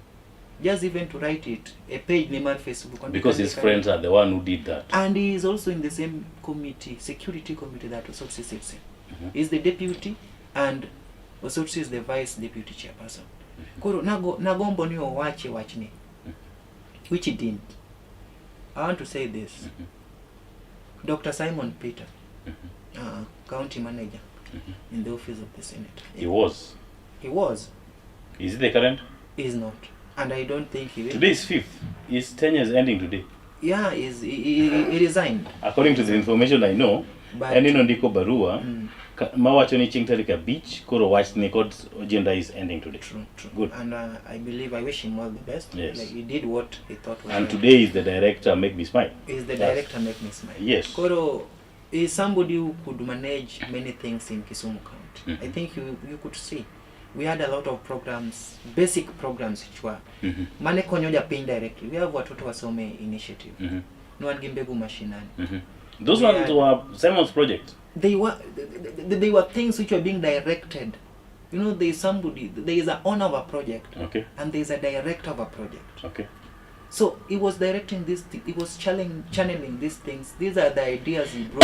Speaker 4: Just even to write it, a page name on Facebook.
Speaker 2: Because his friends are the one who did that.
Speaker 4: And he is also in the same committee, security committee that Osotsi sits in. He's the deputy and Osotsi is the vice deputy chairperson. Koro nagombo ni wache wachne. Which he didn't. I want to say this. Dr. Simon Peter, county manager in the office of the Senate.
Speaker 2: He was.
Speaker 4: He was.
Speaker 2: Is he the current?
Speaker 4: He is not. And I don't think he will.
Speaker 2: Today is 5th. His tenure is ending today.
Speaker 4: Yeah, he resigned.
Speaker 2: According to the information I know, ending on Diko Barua, Mawacho ni ching tarika beach, koro watch ni kod agenda is ending today.
Speaker 4: True.
Speaker 2: Good.
Speaker 4: And I wish him all the best.
Speaker 2: Yes.
Speaker 4: Like he did what he thought was
Speaker 2: And
Speaker 4: right.
Speaker 2: today is the director Make Me Smile.
Speaker 4: Is the director Make Me Smile.
Speaker 2: Yes.
Speaker 4: Koro is somebody who could manage many things in Kisumu County. I think you could see. We had a lot of programs, basic programs which were mane konyoja paying directly. We have watoto wasome initiative. No one gimbegu mashinani.
Speaker 2: Those ones were Simon's project.
Speaker 4: They were things which were being directed. You know, there is an owner of a project,
Speaker 2: Okay.
Speaker 4: and there is a director of a project.
Speaker 2: Okay.
Speaker 4: So he was directing this thing, he was channeling these things. These are the ideas he brought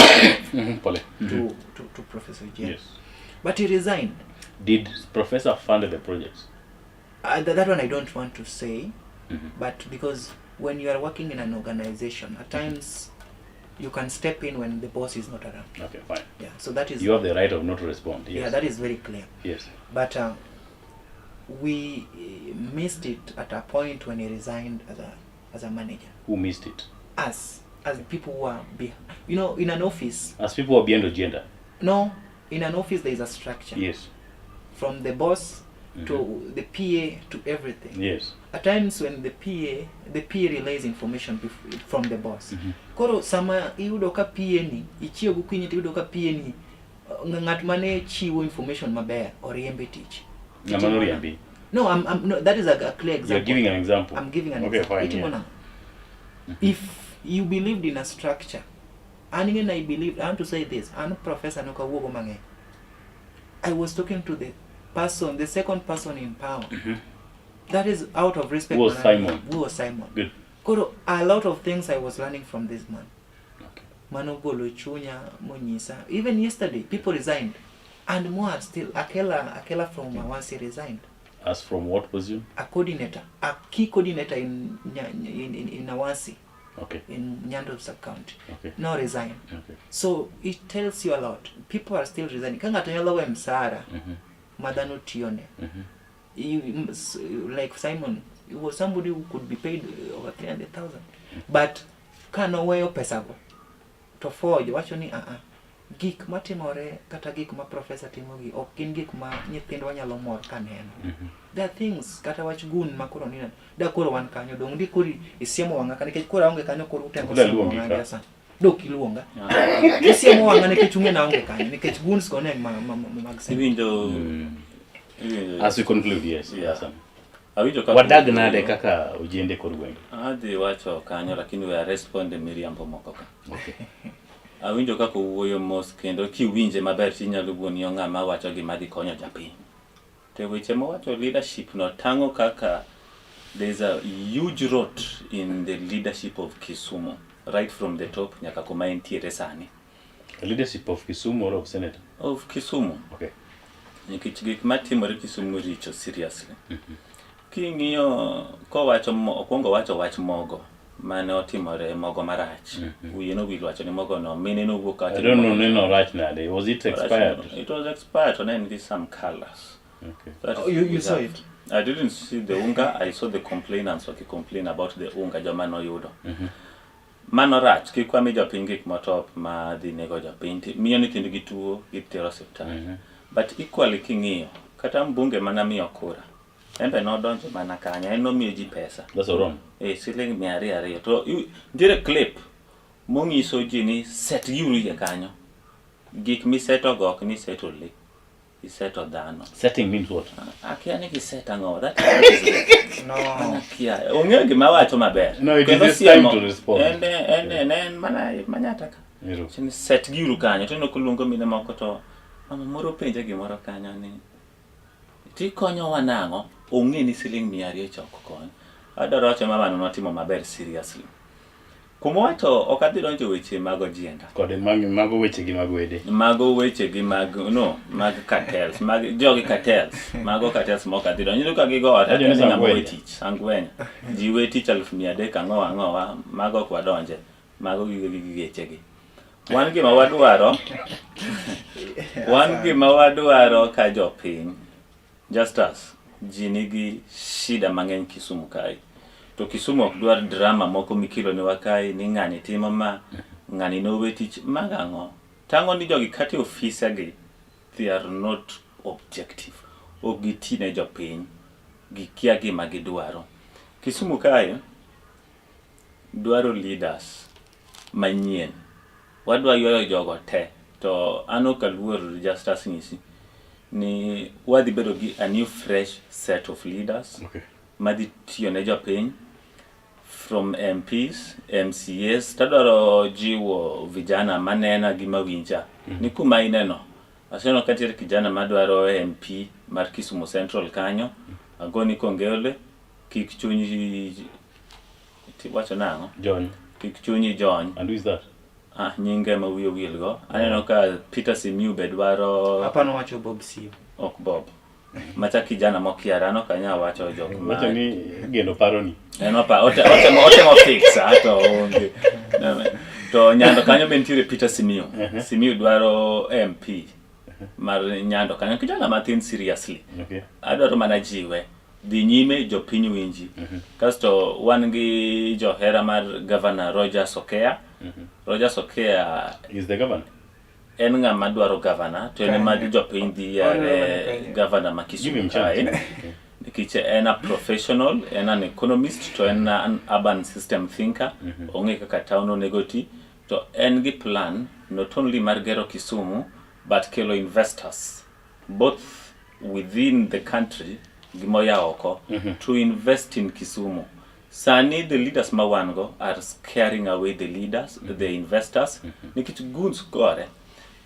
Speaker 4: to Professor J.
Speaker 2: Yes.
Speaker 4: But he resigned.
Speaker 2: Did Professor fund the projects?
Speaker 4: That one I don't want to say, but because when you are working in an organization, at times you can step in when the boss is not around.
Speaker 2: Okay, fine.
Speaker 4: Yeah, so that is...
Speaker 2: You have the right of not to respond. Yes.
Speaker 4: Yeah, that is very clear.
Speaker 2: Yes.
Speaker 4: But we missed it at a point when he resigned as a manager.
Speaker 2: Who missed it?
Speaker 4: Us, as people who are you know, in an office...
Speaker 2: As people who are behind the agenda?
Speaker 4: No, in an office there is a structure.
Speaker 2: Yes.
Speaker 4: From the boss to the PA to everything.
Speaker 2: Yes.
Speaker 4: At times when the PA relays information from the boss. Koro sama iudoka PA ni ichio gukwinyi iudoka PA ni ngat mane chiwo information maber oriembe tich. No, no, that is a clear example.
Speaker 2: You're giving an example.
Speaker 4: I'm giving an
Speaker 2: example.
Speaker 4: Fine, yeah. If you believed in a structure, and again I want to say this, I'm Professor Nokawogo Mange. I was talking to the second person in power. That is out of respect.
Speaker 2: Who was Simon?
Speaker 4: Who was Simon?
Speaker 2: Good.
Speaker 4: Koro, a lot of things I was learning from this man.
Speaker 2: Okay.
Speaker 4: Manogolo Chunya, Monyisa. Even yesterday, people resigned. And more still, Akela from Mawasi resigned.
Speaker 2: As from what position?
Speaker 4: A coordinator. A key coordinator in Nawasi.
Speaker 2: Okay.
Speaker 4: In Nyando sub-county.
Speaker 2: Okay.
Speaker 4: Now resigned.
Speaker 2: Okay.
Speaker 4: So it tells you a lot. People are still resigning. Kanga tanyalawe msara. Madano Tione. Like Simon, he was somebody who could be paid over 300,000. But kano weyo pesago. To forge, wachoni gik matimore kata gik ma professor timogi ok gin gik ma nyithindo wanyalo mor kaneno. There are things kata wach gun makoro nina. Da koro wan kanyo dong di kuri isiemo wanga kana nikech koro aonge kanyo koro utengo siemo wanga asa. Dok iluonga. Isiemo wanga nikech unge na aonge kanyo nikech guns kone magse.
Speaker 2: As we conclude, yes.
Speaker 3: Yeah.
Speaker 2: Wadag nade kaka ujende kod gwenge?
Speaker 3: Adhi wacho kanyo lakini we responde miriambo moko ka.
Speaker 2: Okay.
Speaker 3: Awinjo kaka wuoyo mos kendo kiwinje maber tinyalo guoni ng'ama wacho gima dhi konyo japiny. Te weche mowacho leadership no tango kaka there's a huge rot in the leadership of Kisumu, right from the top nyaka kuma entiere sani.
Speaker 2: The leadership of Kisumu or of Senate?
Speaker 3: Of Kisumu.
Speaker 2: Okay.
Speaker 3: Nikech gik matimore Kisumu richo seriously. King'iyo kowacho okwongo wacho wach mogo mane otimore mogo marach. We know we wacho ni mogo no mine no wuok
Speaker 2: I don't know no rach nade. Was it expired?
Speaker 3: It was expired and then some colors.
Speaker 2: Okay.
Speaker 4: You saw it?
Speaker 3: I didn't see the unga. I saw the complainants who complain about the unga jama no yudo. Mano rach kikwami japiny gik motop ma dhi nego japiny. Miyo nyithindo gi tuo gitero osiptal. But equally king'iyo kata mbunge mana miyo kura. Embe no donjo mana kanyo en nomiyo ji pesa.
Speaker 2: That's all wrong.
Speaker 3: Siling 200. To dire clip monyiso ji ni set yuru ye kanyo. gik miseto go ok ni seto le iseto dhano.
Speaker 2: Setting means what?
Speaker 3: Akia ni kiseta ngo that is no akia onge gima wacho maber.
Speaker 2: No, it is time to respond.
Speaker 3: And manyata ka chini set giuru kanyo to nokoluongo mine moko to mama moro penje gimoro kanyo ni ti konyo wanango onge ni siling 200 choko konyo. Adoro wacho mama no timo maber seriously. Kumowacho okadhi donjo weche mag ojienda.
Speaker 2: Kode mago weche gi mag wede.
Speaker 3: Mago weche gi mag mag cartels, mag jogi cartels. Mago cartels mokadhi donjo ka gigo ata ni ngamo wetich angwenya. Ji wetich 300 ang'owa mago kwa donje. Mago gi weche gi. Wan gima wadwaro ka jopiny. Just us. Ji nigi shida mang'eny Kisumu kai. To Kisumu ok dwar drama moko mikilo ne wakai ni ng'ani timo ma ng'ani no wetich magango. Tango ni jogi kati ofisa gi they are not objective. Ogiti ne jopiny gikia gima gidwaro. Kisumu kai dwaro leaders manyien. Wadwa yoyo jogo te to ano kaluor just as ngisi ni wadhi bedo gi a new fresh set of leaders.
Speaker 2: Okay.
Speaker 3: Madhi tiyo ne jopiny from MPs, MCAs, tadoro jiwo vijana manena gima winja. Ni kuma ineno. Aseno katire kijana madwaro MP mar Kisumu Central kanyo. Agoni kongele kik chunyi wacho nango.
Speaker 2: John.
Speaker 3: Kik chunyi John.
Speaker 2: And who is that?
Speaker 3: Nyinge ma wiyo wilgo. Aneno ka Peter Simiu bedwaro.
Speaker 4: Hapa no wacho Bob Siu.
Speaker 3: Ok Bob. Macha kijana mokiara no kanya wacho jok ma.
Speaker 2: Wacho ni geno paroni.
Speaker 3: Eno pa otemo fix ato onge. To nyando kanyo bentire Peter Simiu. Simiu dwaro MP mar nyando kanyo kijana matin seriously.
Speaker 2: Okay.
Speaker 3: Adwaro mana jiwe dhi nyime jopiny winji. Kasto wan gi johera mar Governor Roger Sokea. Roger Sokea
Speaker 2: is the governor.
Speaker 3: En ng'ama dwaro governor to en ma jopiny dhi governor ma Kisumu kai. Nikech en a professional, en an economist, to en an urban system thinker. Onge kaka town onego ti to en gi plan not only mar gero Kisumu but kelo investors both within the country gimoya oko to invest in Kisumu. Sani the leaders mawango are scaring away the leaders, the investors. Nikech goods gore.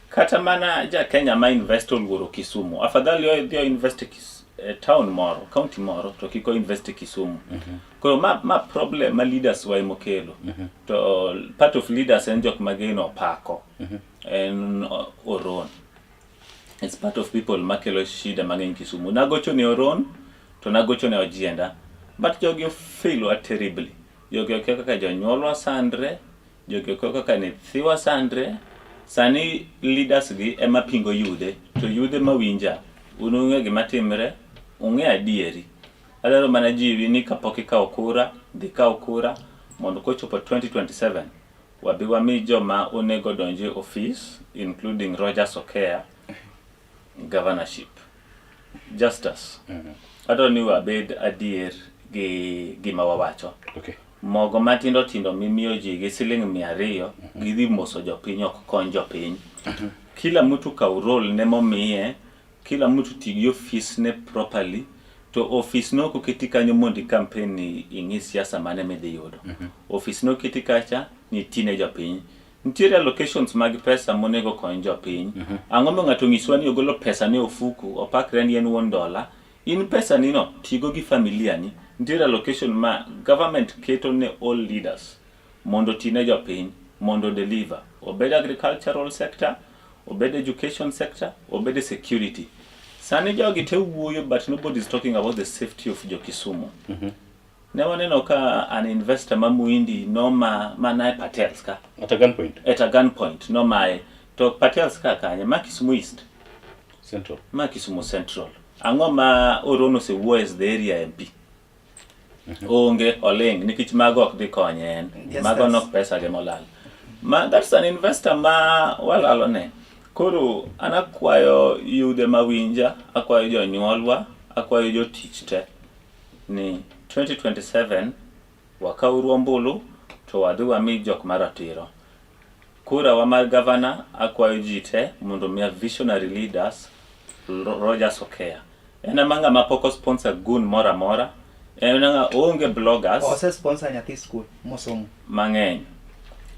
Speaker 3: Kata mana ja Kenya ma invest oluoro Kisumu. Afadhali yo invest town moro, county moro to kiko invest Kisumu. Koro ma problem ma leaders wa imokelo. To part of leaders en jok mageno pako. En oron. It's part of people makelo shida mang'eny Kisumu. Nagocho ne oron to nagocho ne ojienda. But jogi fail terribly. Jogi okeo kaka jonyuolwa sandre, jogi okeo kaka nyithiwa sandre. Sani leaders gi ema pingo yude, to yude mawinja. Unung'e gima timre, ung'e adieri. Adwaro mana jiwi ni kapok ikawo kura, dhi kawo kura mondo kochopo 2027 wabi wami joma onego donje office including Roger Sokea governorship. Justice. Adwaro ni wabed adier gi gima wawacho.
Speaker 2: Okay.
Speaker 3: Mogo matindo tindo mimiyo ji gi siling 200 gidhi moso jopiny ok kony jopiny. Kila mtu ka role ne momiye, kila mtu tigi office ne properly, to office no kuketi kanyo mondi campaign ni ingi siasa mane medhi yudo. Office no kiti kacha ni tine jopiny. Nitiere allocations mag pesa monego kony jopiny. Ang'o mo ng'ato ng'iswa ni ogolo pesa ne ofuku, opakre ni en $1. In pesa nino tigo gi familia ni. Nitiere allocation ma government keto ne all leaders mondo tine jopiny, mondo deliver. Obed agricultural sector, obed education sector, obed security. Sani jogi te wuoyo but nobody is talking about the safety of Kisumu. Ne waneno ka an investor mamuindi no manae Patels ka.
Speaker 2: At a gunpoint.
Speaker 3: At a gunpoint no mae to Patels ka kanye ma Kisumu East.
Speaker 2: Central.
Speaker 3: Ma Kisumu Central. Ang'o ma orono se wuo as the area MP. Onge oleng nikech mago ok dhi konye en. Mago nok pesa ge molal. That's an investor ma walalo ne. Koro anakwayo yude mawinja, akwayo jonyuolwa, akwayo jotich te ni 2027 wakauru ombulu to wadhi wami jok maratiro. kura wa mar governor akwayo ji te mondo mia visionary leaders Rogers Okea. Ena manga mapoko sponsor gun mora mora. Ena onge bloggers.
Speaker 4: Ose sponsor nyathi school mosomo.
Speaker 3: Mang'eny.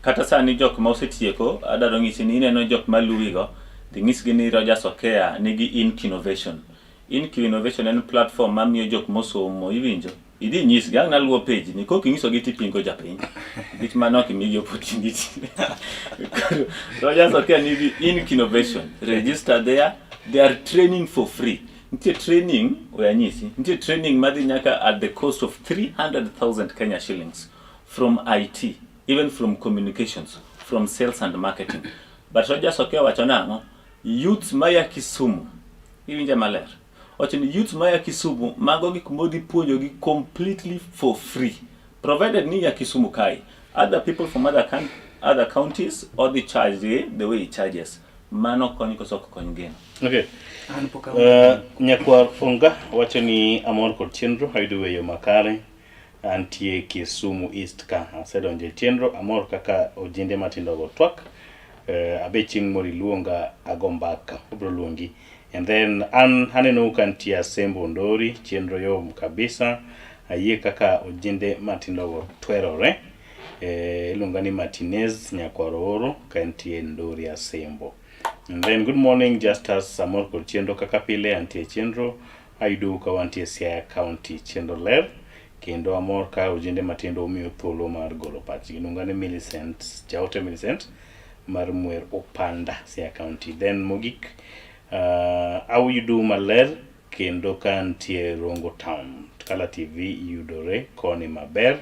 Speaker 3: Kata sani jok ma osetieko adaro ng'isi ni ineno jok maluwigo dhi ng'isgi ni Rogers Okea nigi Innovation. Innovation en platform mamiyo jok mosomo iwinjo. Idhi nyisgi ang' naluwo page ni kok ing'isogi tipingo japiny. Bich manok imigi opportunity. Rogers Okea nigi Innovation. Register there. They are training for free. Ntie training oyanyisi. Ntie training madhi nyaka at the cost of 300,000 Kenya shillings from IT, even from communications, from sales and marketing. But Rogers Okea wacho nang'o? Youth maya Kisumu. Iwinja maler. Wacho ni youth maya Kisumu mago gik modi puonjogi completely for free. Provided ni ya Kisumu kai. Other people from other counties or they charge the way he charges. Mano konyi kosoko konyi geno.
Speaker 2: Okay. Nyakwar Funga wacho ni amor kod chenro hayudo weyo makare antie Kisumu East ka asedonje chenro amor kaka ojinde matindo go twak abe ching mori luonga agombaka obro luongi and then haneno kantie Asembo Ndori chenro yom kabisa ayie kaka ojinde matindo go twerore luonga ni Martinez Nyakwar Oro kantie Ndori Asembo. And then good morning, just as amor kod chenro kaka pile antie chenro ayudo ka wantie Siaya County chenro ler kendo amor ka ojinde matindo omiyo thuolo mar golo pachgi nunga ni Millicent Jaote Millicent mar Mwer Opanda Siaya County. Then mogik ayudo maler kendo ka antie Rongo Town Kala TV yudore koni maber.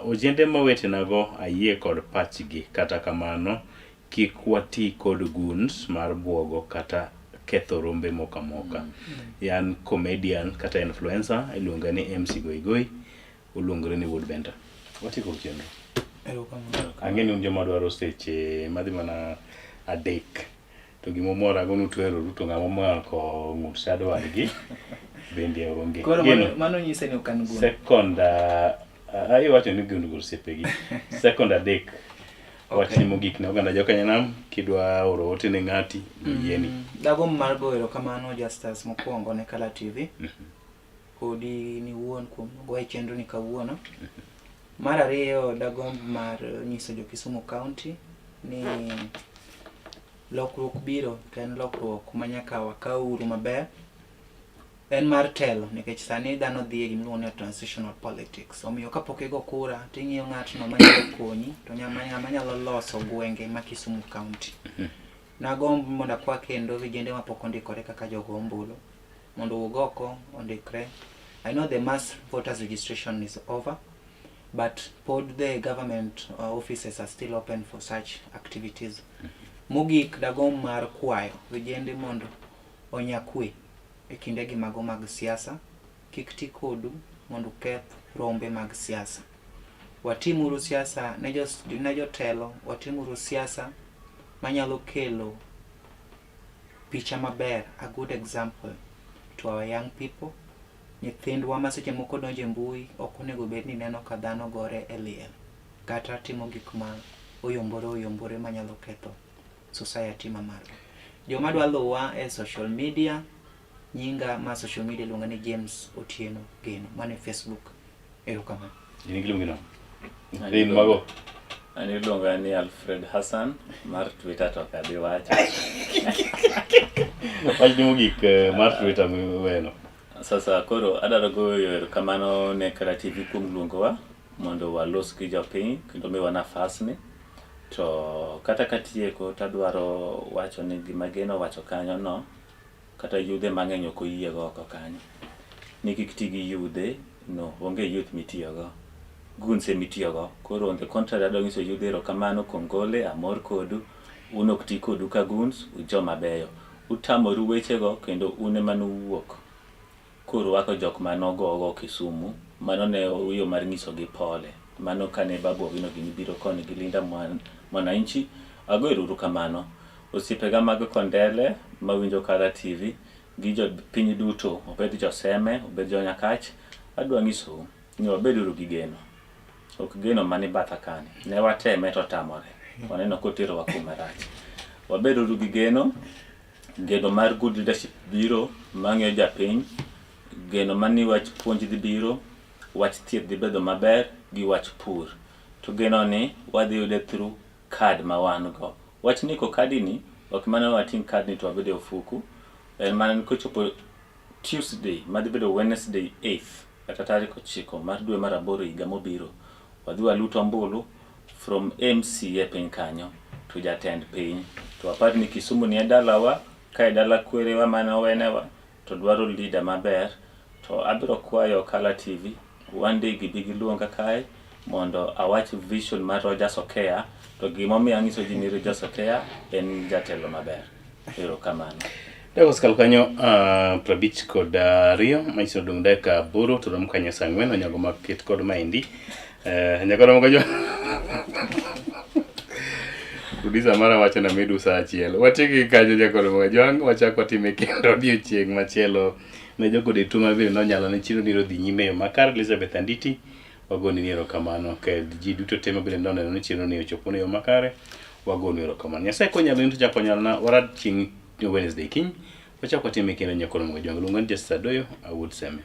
Speaker 2: Ojinde mawetenago ayie kod pachgi kata kamano kik wati kod guns mar buogo kata ketho rombe moka moka. Yan comedian kata influencer iluonga ni MC Goigoi uluongre ni Woodbender. Wati kod chenro. Ang'eni un joma dwaro seche madhi mana adek. To gimomora gonu twero ruto ng'amomako ng'ut sado wadgi bende onge.
Speaker 4: Koro mano nyise ni okan gun.
Speaker 2: Second ayo wacho ni gundu gol sepegi. Second adek. Wachni mogik ne oganda jokanyanam kidwa oro ote ne ng'ati yieni.
Speaker 4: Dago mar goyo kamano Justus mokwongo ne Kala TV. Kodi ni wuon kuom goyo chenro ni kawuono. Mar ariyo dago mar nyiso jo Kisumu County ni lokruok biro ken lokruok manyaka wakauru maber. En mar telo nikech sani dhano dhi e gimiluongo ni transitional politics. Omiyo kapok igo kura ting'iyo ng'atno manyalo konyi to manyalo loso gwenge ma Kisumu County. Nagombo mondo akwa kendo vijende mapok ondikore kaka jogo ombulu mondo ugoko ondikre. I know the mass voters registration is over, but pod the government offices are still open for such activities. Mogik dagom mar kwayo vijende mondo onyakwe e kindegi mago mag siasa, kik ti kodu mondo keth rombe mag siasa. Watimuru siasa ne jotelo, watimuru siasa manyalo kelo picha maber, a good example to our young people. Nyithindwa ma seche moko donjo e mbui ok onego bed ni neno ka dhano gore e liel kata timo gik ma oyombore manyalo ketho society mamalo. Joma dwa luwa e social media, nyinga ma social media luonga ni James Otieno Geno, mane Facebook. Erokamano.
Speaker 2: Jini kilungino. Rin mago.
Speaker 3: Ani luonga ni Alfred Hassan mar Twitter to kadhi wacha.
Speaker 2: Wachni mogik mar Twitter weno.
Speaker 3: Sasa koro adaro goyo erokamano ne Kala TV kuom luongowa mondo walos gi jopiny kendo miwa nafas ni. To kata katieko tadwaro wacho ni gima geno wacho kanyo no kata yudhe mang'eny ok oyiego oko kanyo. Ni kik ti gi yudhe no onge youth mitiyogo. Gunse mitiyogo. Koro on the contrary adwa nyiso yudhe erokamano kongole amor kodu. Un ok ti kodu ka guns ujoma beyo. Utamoru wechego kendo un ema nuwuok. Koro wako jok manogogo Kisumu. Mano ne uyo mar nyiso gi pole. Mano kane babu wino ginibiro koni gilinda mwananchi. Agoero erokamano. Osiepega mag Kondele mawinjo Kala TV gi jo piny duto, obed jo Seme, obed jo Nyakach, adwa nyiso ni wabeduru gi geno. Ok geno mani batha kani. Ne wateme to tamore. waneno kotero wa kuma rach. Wabedo gi geno mar good leadership biro mang'eyo japiny, geno mani wach puonj dhi biro, wach thieth dhi bedo maber gi wach pur. To geno ni wadhi yude through card ma wan go. Wach ni ko kadi ni ok mana wating card ni to wabedo ofuku, en mana kochopo Tuesday madhi bedo Wednesday 8th kata tarik 9 mar dwe mar 8 higa mobiro, wadhi waluto ombulu from MCA piny kanyo to jatend piny. To apart ni Kisumu ni dalawa, kae dala kwerewa mane owenewa, to dwaro leader maber, to abiro kwayo Kala TV one day gibigi luonga kae mondo awach vision mar Roger Sokea, to gimomiyo anyiso ji ni Roger Sokea en jatelo maber. Erokamano.
Speaker 2: Dagos kal kanyo 50 kod ariyo maiso dong dakika 8 to dom kanyo saa 4 onyago maket kod maendi. Nyako romo jo Kudisa mara wacho na medu saa achiel. Wachiki kanyo nyako romo jo wachako time kendo odiochieng' machielo ne jogo detu mabe no nyalo ne chiro niro dhi nyime yo makar. Elizabeth Anditi wagoni ni erokamano ke ji duto tema bende neno ni chiro ni ochopo ne yo makare, wagoni erokamano. Nyasaye konyalo ni to chako nyalo na warad chieng' Wednesday kiny wachako time kendo nyako romo jo luongo ni Jesta Doyo awuod Seme.